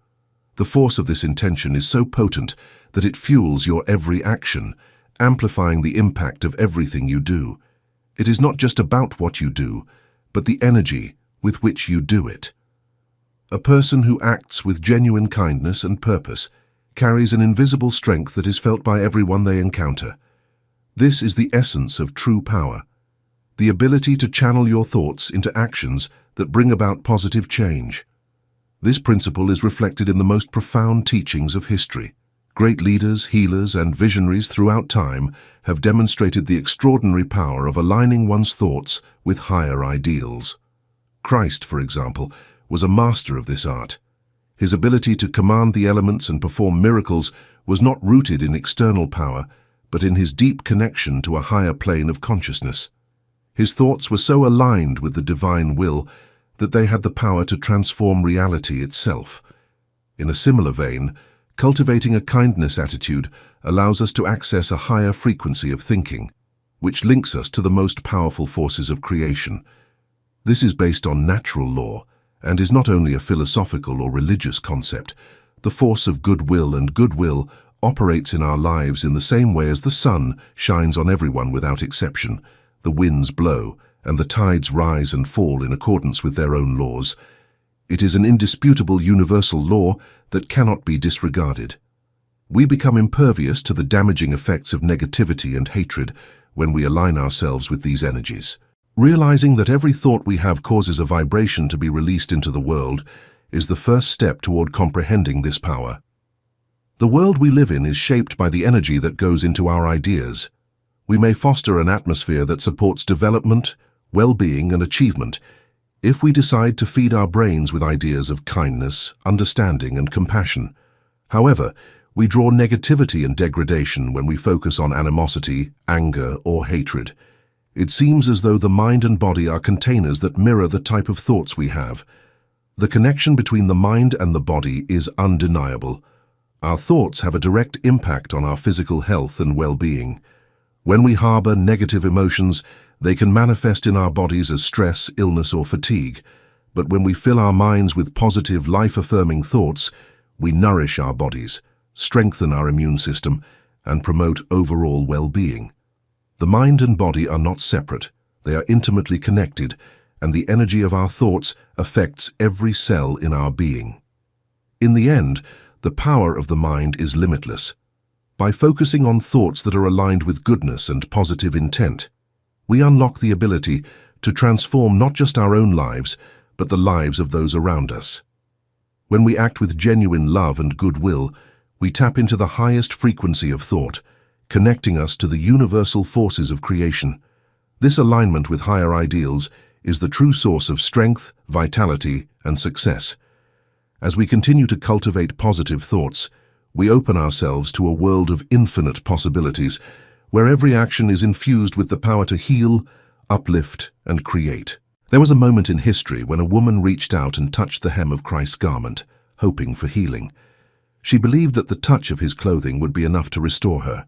The force of this intention is so potent that it fuels your every action, amplifying the impact of everything you do. It is not just about what you do, but the energy with which you do it. A person who acts with genuine kindness and purpose carries an invisible strength that is felt by everyone they encounter. This is the essence of true power, the ability to channel your thoughts into actions that bring about positive change. This principle is reflected in the most profound teachings of history. Great leaders, healers, and visionaries throughout time have demonstrated the extraordinary power of aligning one's thoughts with higher ideals. Christ, for example, was a master of this art. His ability to command the elements and perform miracles was not rooted in external power, but in his deep connection to a higher plane of consciousness. His thoughts were so aligned with the divine will that they had the power to transform reality itself. In a similar vein, cultivating a kindness attitude allows us to access a higher frequency of thinking, which links us to the most powerful forces of creation. This is based on natural law, and is not only a philosophical or religious concept. The force of goodwill and goodwill operates in our lives in the same way as the sun shines on everyone without exception. The winds blow, and the tides rise and fall in accordance with their own laws. It is an indisputable universal law that cannot be disregarded. We become impervious to the damaging effects of negativity and hatred when we align ourselves with these energies. Realizing that every thought we have causes a vibration to be released into the world is the first step toward comprehending this power. The world we live in is shaped by the energy that goes into our ideas. We may foster an atmosphere that supports development, well-being, and achievement if we decide to feed our brains with ideas of kindness, understanding, and compassion. However, we draw negativity and degradation when we focus on animosity, anger, or hatred. It seems as though the mind and body are containers that mirror the type of thoughts we have. The connection between the mind and the body is undeniable. Our thoughts have a direct impact on our physical health and well-being. When we harbor negative emotions, they can manifest in our bodies as stress, illness, or fatigue. But when we fill our minds with positive, life-affirming thoughts, we nourish our bodies, strengthen our immune system, and promote overall well-being. The mind and body are not separate. They are intimately connected, and the energy of our thoughts affects every cell in our being. In the end, the power of the mind is limitless. By focusing on thoughts that are aligned with goodness and positive intent, we unlock the ability to transform not just our own lives, but the lives of those around us. When we act with genuine love and goodwill, we tap into the highest frequency of thought, connecting us to the universal forces of creation. This alignment with higher ideals is the true source of strength, vitality, and success. As we continue to cultivate positive thoughts, we open ourselves to a world of infinite possibilities, where every action is infused with the power to heal, uplift, and create. There was a moment in history when a woman reached out and touched the hem of Christ's garment, hoping for healing. She believed that the touch of his clothing would be enough to restore her.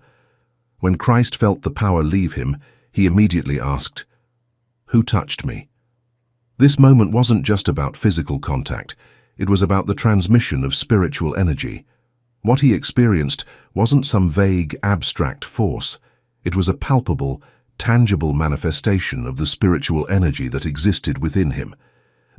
When Christ felt the power leave him, he immediately asked, "Who touched me?" This moment wasn't just about physical contact. It was about the transmission of spiritual energy. What he experienced wasn't some vague, abstract force. It was a palpable, tangible manifestation of the spiritual energy that existed within him.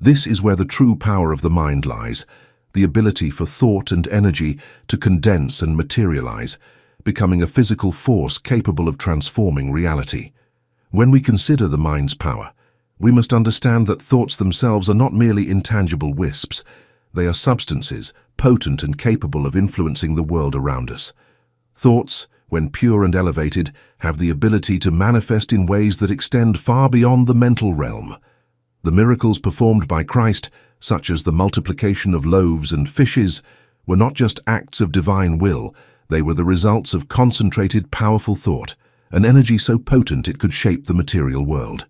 This is where the true power of the mind lies, the ability for thought and energy to condense and materialize, becoming a physical force capable of transforming reality. When we consider the mind's power, we must understand that thoughts themselves are not merely intangible wisps. They are substances, potent and capable of influencing the world around us. Thoughts, when pure and elevated, have the ability to manifest in ways that extend far beyond the mental realm. The miracles performed by Christ, such as the multiplication of loaves and fishes, were not just acts of divine will, they were the results of concentrated, powerful thought, an energy so potent it could shape the material world.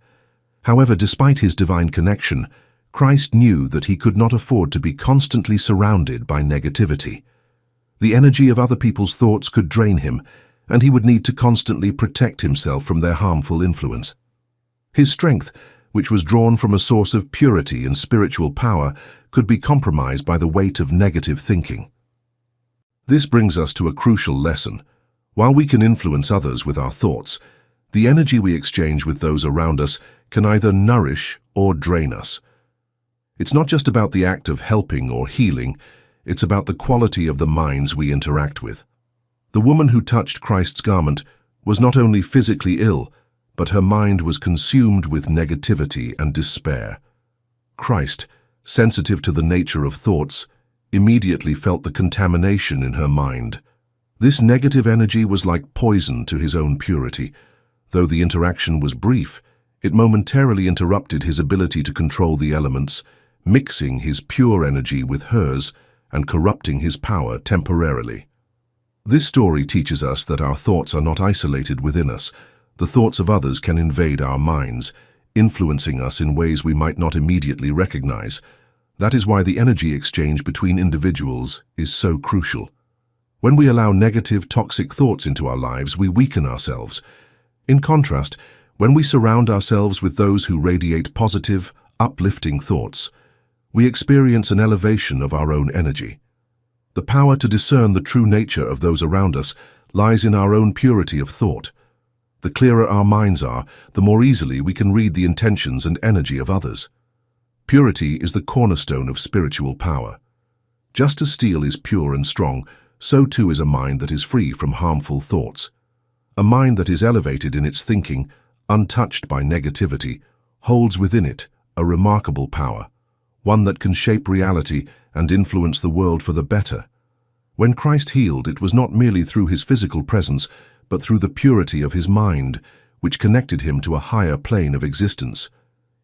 However, despite his divine connection, Christ knew that he could not afford to be constantly surrounded by negativity. The energy of other people's thoughts could drain him, and he would need to constantly protect himself from their harmful influence. His strength, which was drawn from a source of purity and spiritual power, could be compromised by the weight of negative thinking. This brings us to a crucial lesson. While we can influence others with our thoughts, the energy we exchange with those around us can either nourish or drain us. It's not just about the act of helping or healing, it's about the quality of the minds we interact with. The woman who touched Christ's garment was not only physically ill, but her mind was consumed with negativity and despair. Christ, sensitive to the nature of thoughts, immediately felt the contamination in her mind. This negative energy was like poison to his own purity. Though the interaction was brief, it momentarily interrupted his ability to control the elements, mixing his pure energy with hers and corrupting his power temporarily. This story teaches us that our thoughts are not isolated within us. The thoughts of others can invade our minds, influencing us in ways we might not immediately recognize. That is why the energy exchange between individuals is so crucial. When we allow negative, toxic thoughts into our lives, we weaken ourselves. In contrast, when we surround ourselves with those who radiate positive, uplifting thoughts, we experience an elevation of our own energy. The power to discern the true nature of those around us lies in our own purity of thought. The clearer our minds are, the more easily we can read the intentions and energy of others. Purity is the cornerstone of spiritual power. Just as steel is pure and strong, so too is a mind that is free from harmful thoughts. A mind that is elevated in its thinking, untouched by negativity, holds within it a remarkable power, one that can shape reality and influence the world for the better. When Christ healed, it was not merely through his physical presence, but through the purity of his mind, which connected him to a higher plane of existence.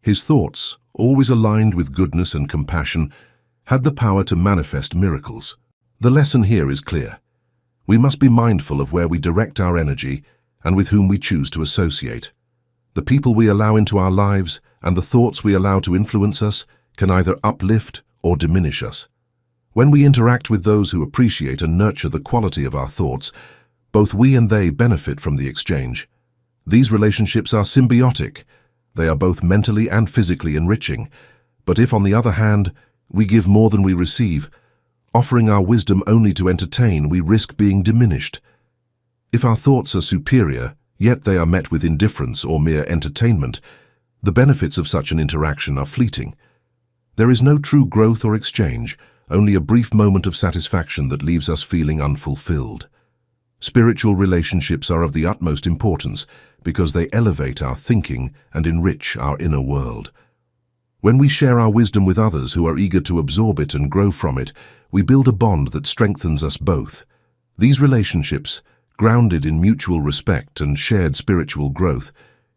His thoughts, always aligned with goodness and compassion, had the power to manifest miracles. The lesson here is clear. We must be mindful of where we direct our energy and with whom we choose to associate. The people we allow into our lives and the thoughts we allow to influence us can either uplift or diminish us. When we interact with those who appreciate and nurture the quality of our thoughts, both we and they benefit from the exchange. These relationships are symbiotic. They are both mentally and physically enriching. But if, on the other hand, we give more than we receive, offering our wisdom only to entertain, we risk being diminished. If our thoughts are superior, yet they are met with indifference or mere entertainment, the benefits of such an interaction are fleeting. There is no true growth or exchange, only a brief moment of satisfaction that leaves us feeling unfulfilled. Spiritual relationships are of the utmost importance because they elevate our thinking and enrich our inner world. When we share our wisdom with others who are eager to absorb it and grow from it, we build a bond that strengthens us both. These relationships, grounded in mutual respect and shared spiritual growth,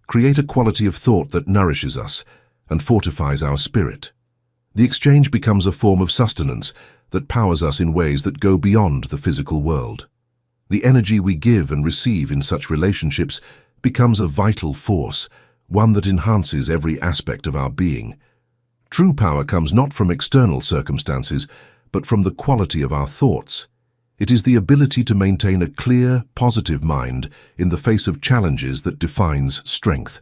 create a quality of thought that nourishes us and fortifies our spirit. The exchange becomes a form of sustenance that powers us in ways that go beyond the physical world. The energy we give and receive in such relationships becomes a vital force, one that enhances every aspect of our being. True power comes not from external circumstances, but from the quality of our thoughts. It is the ability to maintain a clear, positive mind in the face of challenges that defines strength.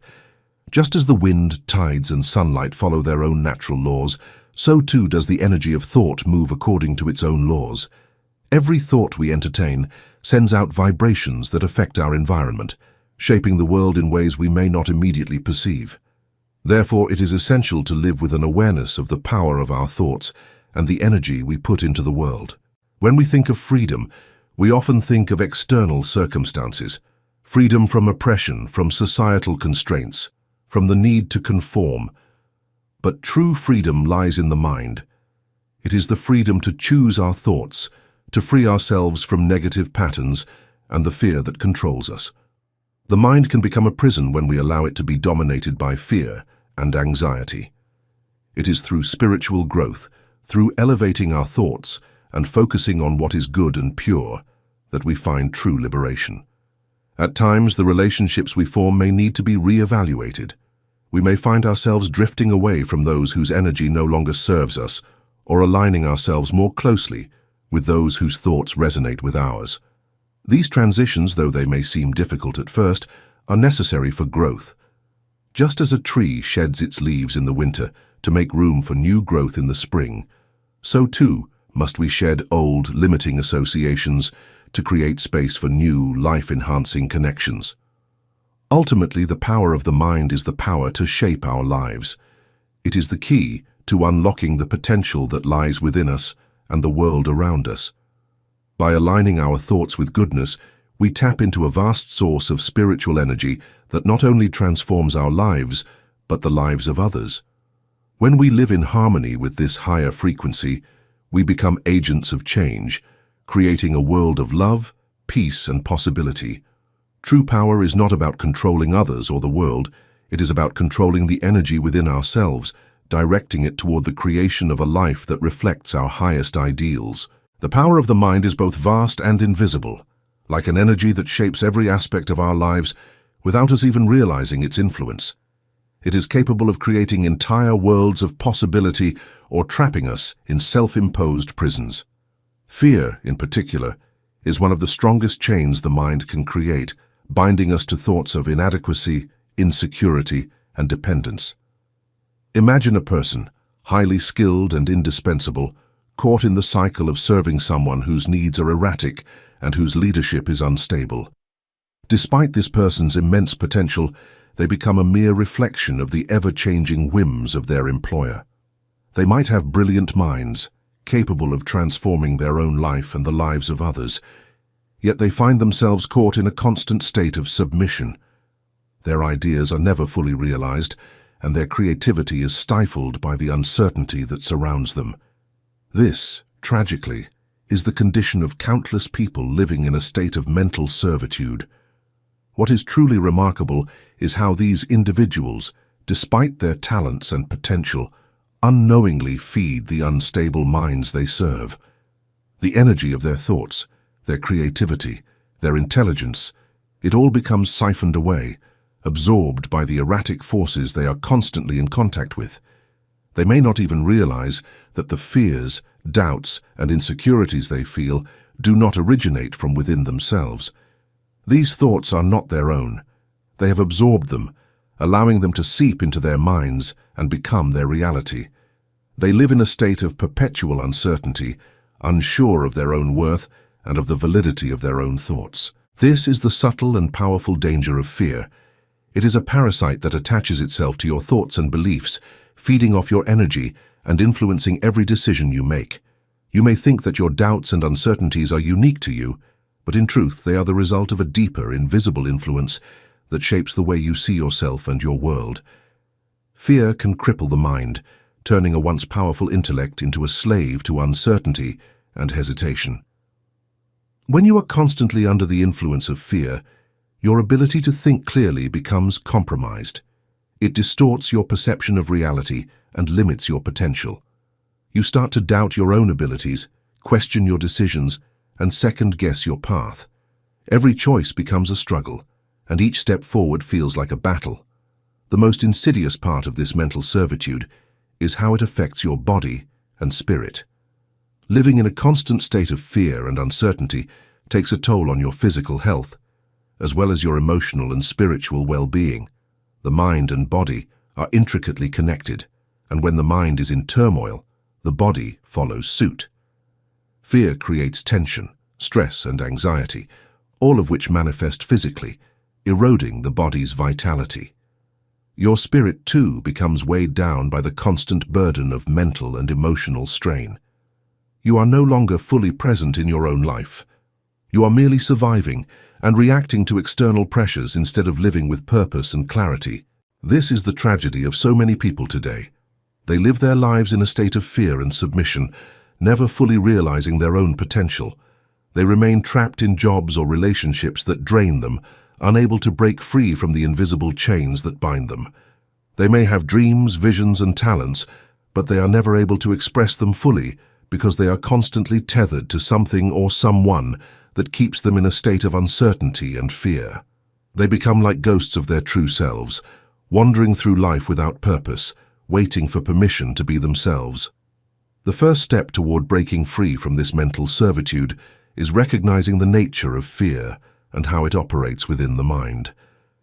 Just as the wind, tides, and sunlight follow their own natural laws, so too does the energy of thought move according to its own laws. Every thought we entertain sends out vibrations that affect our environment, shaping the world in ways we may not immediately perceive. Therefore, it is essential to live with an awareness of the power of our thoughts and the energy we put into the world. When we think of freedom, we often think of external circumstances. Freedom from oppression, from societal constraints, from the need to conform. But true freedom lies in the mind. It is the freedom to choose our thoughts, to free ourselves from negative patterns and the fear that controls us. The mind can become a prison when we allow it to be dominated by fear and anxiety. It is through spiritual growth, through elevating our thoughts and focusing on what is good and pure, that we find true liberation. At times, the relationships we form may need to be re-evaluated. We may find ourselves drifting away from those whose energy no longer serves us, or aligning ourselves more closely with those whose thoughts resonate with ours. These transitions, though they may seem difficult at first, are necessary for growth. Just as a tree sheds its leaves in the winter to make room for new growth in the spring, so too must we shed old, limiting associations to create space for new, life-enhancing connections. Ultimately, the power of the mind is the power to shape our lives. It is the key to unlocking the potential that lies within us and the world around us. By aligning our thoughts with goodness, we tap into a vast source of spiritual energy that not only transforms our lives, but the lives of others. When we live in harmony with this higher frequency, we become agents of change, creating a world of love, peace, and possibility. True power is not about controlling others or the world. It is about controlling the energy within ourselves, directing it toward the creation of a life that reflects our highest ideals. The power of the mind is both vast and invisible, like an energy that shapes every aspect of our lives without us even realizing its influence. It is capable of creating entire worlds of possibility or trapping us in self-imposed prisons. Fear, in particular, is one of the strongest chains the mind can create, binding us to thoughts of inadequacy, insecurity, and dependence. Imagine a person, highly skilled and indispensable, caught in the cycle of serving someone whose needs are erratic and whose leadership is unstable. Despite this person's immense potential, they become a mere reflection of the ever-changing whims of their employer. They might have brilliant minds, capable of transforming their own life and the lives of others, yet they find themselves caught in a constant state of submission. Their ideas are never fully realized, and their creativity is stifled by the uncertainty that surrounds them. This, tragically, is the condition of countless people living in a state of mental servitude. What is truly remarkable is how these individuals, despite their talents and potential, unknowingly feed the unstable minds they serve. The energy of their thoughts, their creativity, their intelligence, it all becomes siphoned away, absorbed by the erratic forces they are constantly in contact with. They may not even realize that the fears, doubts, and insecurities they feel do not originate from within themselves. These thoughts are not their own. They have absorbed them, allowing them to seep into their minds and become their reality. They live in a state of perpetual uncertainty, unsure of their own worth and of the validity of their own thoughts. This is the subtle and powerful danger of fear. It is a parasite that attaches itself to your thoughts and beliefs, feeding off your energy and influencing every decision you make. You may think that your doubts and uncertainties are unique to you, but in truth they are the result of a deeper, invisible influence that shapes the way you see yourself and your world. Fear can cripple the mind, turning a once powerful intellect into a slave to uncertainty and hesitation. When you are constantly under the influence of fear, your ability to think clearly becomes compromised. It distorts your perception of reality and limits your potential. You start to doubt your own abilities, question your decisions, and second-guess your path. Every choice becomes a struggle, and each step forward feels like a battle. The most insidious part of this mental servitude is how it affects your body and spirit. Living in a constant state of fear and uncertainty takes a toll on your physical health, as well as your emotional and spiritual well-being. The mind and body are intricately connected, and when the mind is in turmoil, the body follows suit. Fear creates tension, stress, and anxiety, all of which manifest physically, eroding the body's vitality. Your spirit, too, becomes weighed down by the constant burden of mental and emotional strain. You are no longer fully present in your own life. You are merely surviving and reacting to external pressures instead of living with purpose and clarity. This is the tragedy of so many people today. They live their lives in a state of fear and submission, never fully realizing their own potential. They remain trapped in jobs or relationships that drain them, unable to break free from the invisible chains that bind them. They may have dreams, visions, and talents, but they are never able to express them fully because they are constantly tethered to something or someone that keeps them in a state of uncertainty and fear. They become like ghosts of their true selves, wandering through life without purpose, waiting for permission to be themselves. The first step toward breaking free from this mental servitude is recognizing the nature of fear and how it operates within the mind.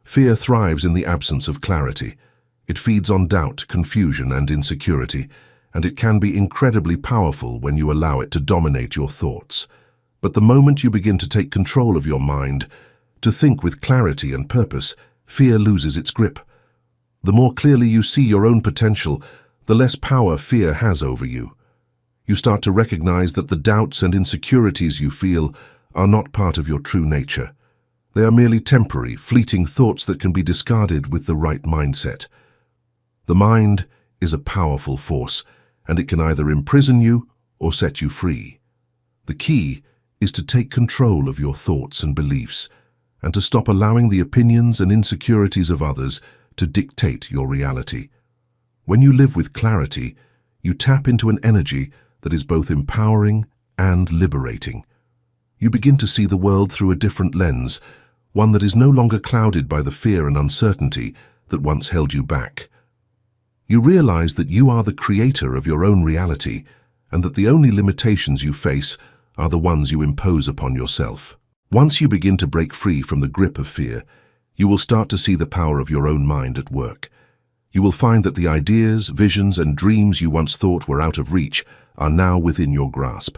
Fear thrives in the absence of clarity. It feeds on doubt, confusion, and insecurity, and it can be incredibly powerful when you allow it to dominate your thoughts. But the moment you begin to take control of your mind, to think with clarity and purpose, fear loses its grip. The more clearly you see your own potential, the less power fear has over you. You start to recognize that the doubts and insecurities you feel are not part of your true nature. They are merely temporary, fleeting thoughts that can be discarded with the right mindset. The mind is a powerful force, and it can either imprison you or set you free. The key is to take control of your thoughts and beliefs, and to stop allowing the opinions and insecurities of others to dictate your reality. When you live with clarity, you tap into an energy that is both empowering and liberating. You begin to see the world through a different lens, one that is no longer clouded by the fear and uncertainty that once held you back. You realize that you are the creator of your own reality, and that the only limitations you face are the ones you impose upon yourself. Once you begin to break free from the grip of fear, you will start to see the power of your own mind at work. You will find that the ideas, visions, and dreams you once thought were out of reach are now within your grasp.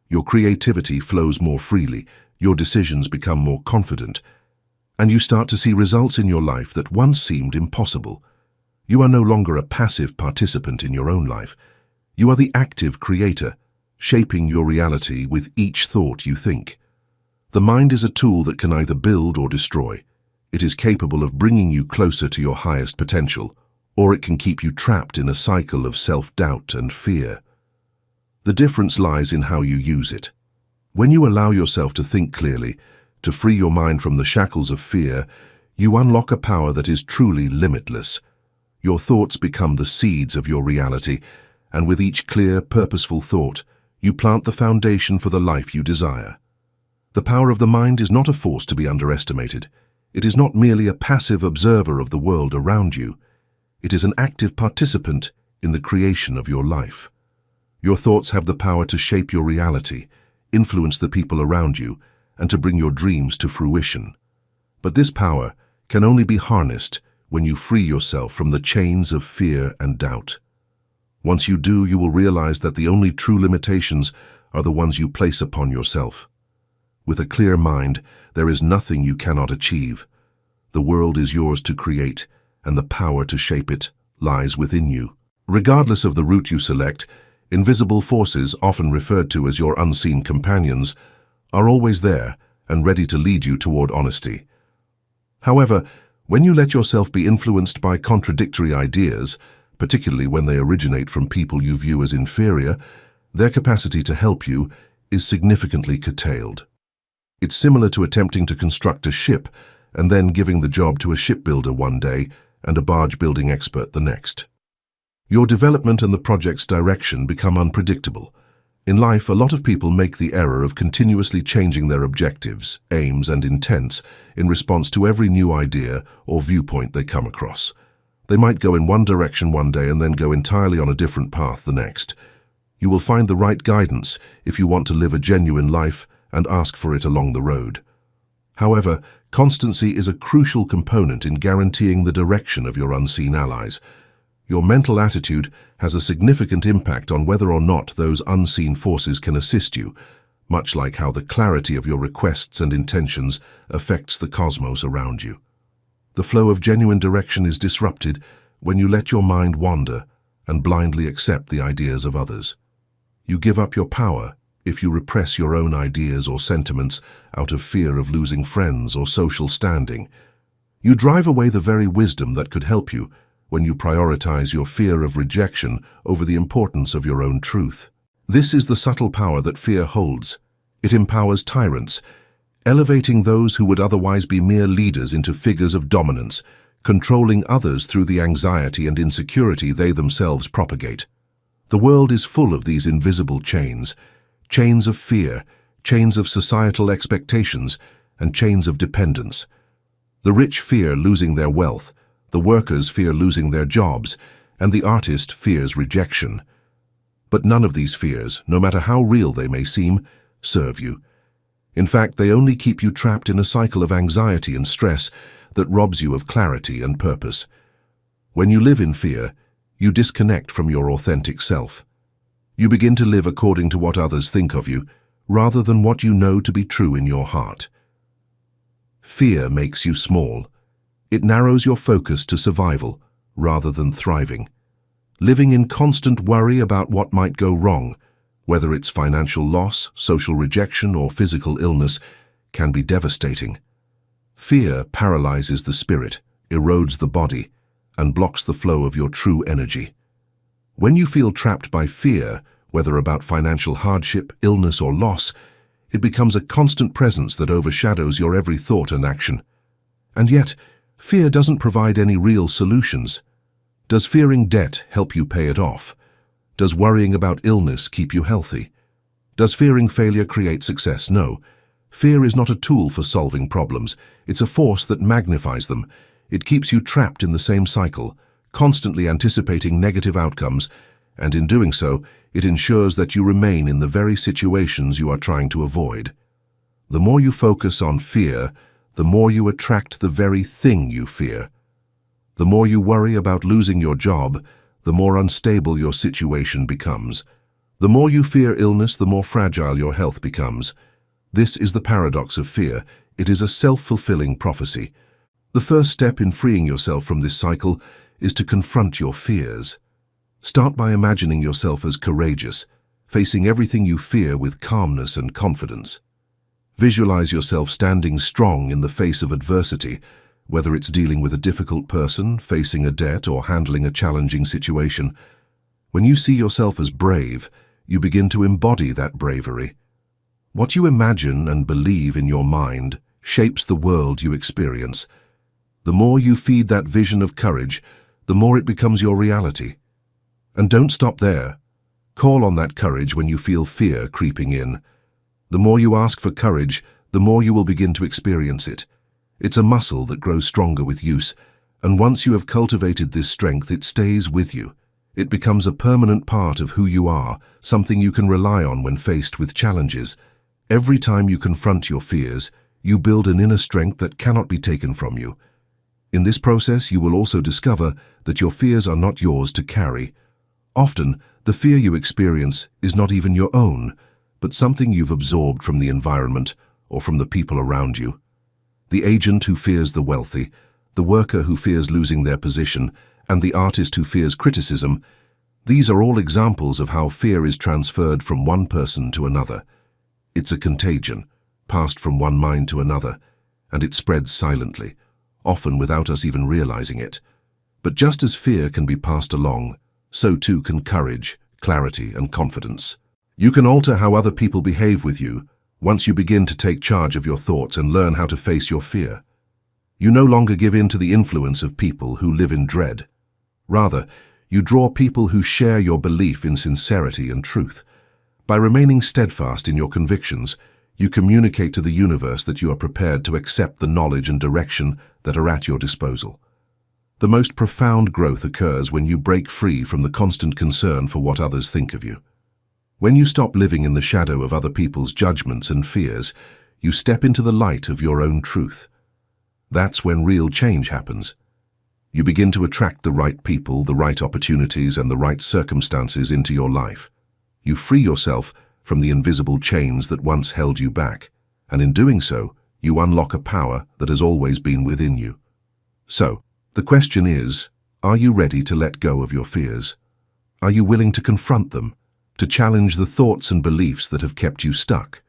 Your creativity flows more freely, your decisions become more confident, and you start to see results in your life that once seemed impossible. You are no longer a passive participant in your own life. You are the active creator, shaping your reality with each thought you think. The mind is a tool that can either build or destroy. It is capable of bringing you closer to your highest potential, or it can keep you trapped in a cycle of self-doubt and fear. The difference lies in how you use it. When you allow yourself to think clearly, to free your mind from the shackles of fear, you unlock a power that is truly limitless. Your thoughts become the seeds of your reality, and with each clear, purposeful thought, you plant the foundation for the life you desire. The power of the mind is not a force to be underestimated. It is not merely a passive observer of the world around you. It is an active participant in the creation of your life. Your thoughts have the power to shape your reality, influence the people around you, and to bring your dreams to fruition. But this power can only be harnessed when you free yourself from the chains of fear and doubt. Once you do, you will realize that the only true limitations are the ones you place upon yourself. With a clear mind, there is nothing you cannot achieve. The world is yours to create, and the power to shape it lies within you. Regardless of the route you select, invisible forces, often referred to as your unseen companions, are always there and ready to lead you toward honesty. However, when you let yourself be influenced by contradictory ideas, particularly when they originate from people you view as inferior, their capacity to help you is significantly curtailed. It's similar to attempting to construct a ship and then giving the job to a shipbuilder one day and a barge-building expert the next. Your development and the project's direction become unpredictable. In life, a lot of people make the error of continuously changing their objectives, aims, and intents in response to every new idea or viewpoint they come across. They might go in one direction one day and then go entirely on a different path the next. You will find the right guidance if you want to live a genuine life and ask for it along the road. However, constancy is a crucial component in guaranteeing the direction of your unseen allies. Your mental attitude has a significant impact on whether or not those unseen forces can assist you, much like how the clarity of your requests and intentions affects the cosmos around you. The flow of genuine direction is disrupted when you let your mind wander and blindly accept the ideas of others. You give up your power if you repress your own ideas or sentiments out of fear of losing friends or social standing. You drive away the very wisdom that could help you when you prioritize your fear of rejection over the importance of your own truth. This is the subtle power that fear holds. It empowers tyrants, elevating those who would otherwise be mere leaders into figures of dominance, controlling others through the anxiety and insecurity they themselves propagate. The world is full of these invisible chains of fear, chains of societal expectations, and chains of dependence. The rich fear losing their wealth, the workers fear losing their jobs, and the artist fears rejection. But none of these fears, no matter how real they may seem, serve you. In fact, they only keep you trapped in a cycle of anxiety and stress that robs you of clarity and purpose. When you live in fear, you disconnect from your authentic self. You begin to live according to what others think of you, rather than what you know to be true in your heart. Fear makes you small. It narrows your focus to survival rather than thriving. Living in constant worry about what might go wrong, whether it's financial loss, social rejection, or physical illness, can be devastating. Fear paralyzes the spirit, erodes the body, and blocks the flow of your true energy. When you feel trapped by fear, whether about financial hardship, illness, or loss, it becomes a constant presence that overshadows your every thought and action. And yet, fear doesn't provide any real solutions. Does fearing debt help you pay it off? Does worrying about illness keep you healthy? Does fearing failure create success? No. Fear is not a tool for solving problems. It's a force that magnifies them. It keeps you trapped in the same cycle, constantly anticipating negative outcomes, and in doing so, it ensures that you remain in the very situations you are trying to avoid. The more you focus on fear, the more you attract the very thing you fear. The more you worry about losing your job, the more unstable your situation becomes. The more you fear illness, the more fragile your health becomes. This is the paradox of fear. It is a self-fulfilling prophecy. The first step in freeing yourself from this cycle is to confront your fears. Start by imagining yourself as courageous, facing everything you fear with calmness and confidence. Visualize yourself standing strong in the face of adversity, whether it's dealing with a difficult person, facing a debt, or handling a challenging situation. When you see yourself as brave, you begin to embody that bravery. What you imagine and believe in your mind shapes the world you experience. The more you feed that vision of courage, the more it becomes your reality. And don't stop there. Call on that courage when you feel fear creeping in. The more you ask for courage, the more you will begin to experience it. It's a muscle that grows stronger with use, and once you have cultivated this strength, it stays with you. It becomes a permanent part of who you are, something you can rely on when faced with challenges. Every time you confront your fears, you build an inner strength that cannot be taken from you. In this process, you will also discover that your fears are not yours to carry. Often, the fear you experience is not even your own, but something you've absorbed from the environment or from the people around you. The agent who fears the wealthy, the worker who fears losing their position, and the artist who fears criticism, these are all examples of how fear is transferred from one person to another. It's a contagion, passed from one mind to another, and it spreads silently, often without us even realizing it. But just as fear can be passed along, so too can courage, clarity, and confidence. You can alter how other people behave with you once you begin to take charge of your thoughts and learn how to face your fear. You no longer give in to the influence of people who live in dread. Rather, you draw people who share your belief in sincerity and truth. By remaining steadfast in your convictions, you communicate to the universe that you are prepared to accept the knowledge and direction that are at your disposal. The most profound growth occurs when you break free from the constant concern for what others think of you. When you stop living in the shadow of other people's judgments and fears, you step into the light of your own truth. That's when real change happens. You begin to attract the right people, the right opportunities, and the right circumstances into your life. You free yourself from the invisible chains that once held you back, and in doing so, you unlock a power that has always been within you. So, the question is, are you ready to let go of your fears? Are you willing to confront them, to challenge the thoughts and beliefs that have kept you stuck?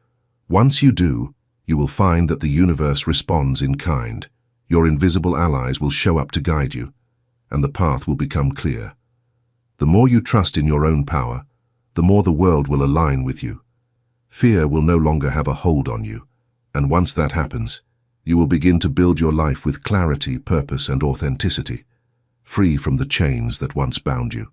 Once you do, you will find that the universe responds in kind. Your invisible allies will show up to guide you, and the path will become clear. The more you trust in your own power, the more the world will align with you. Fear will no longer have a hold on you, and once that happens, you will begin to build your life with clarity, purpose, and authenticity, free from the chains that once bound you.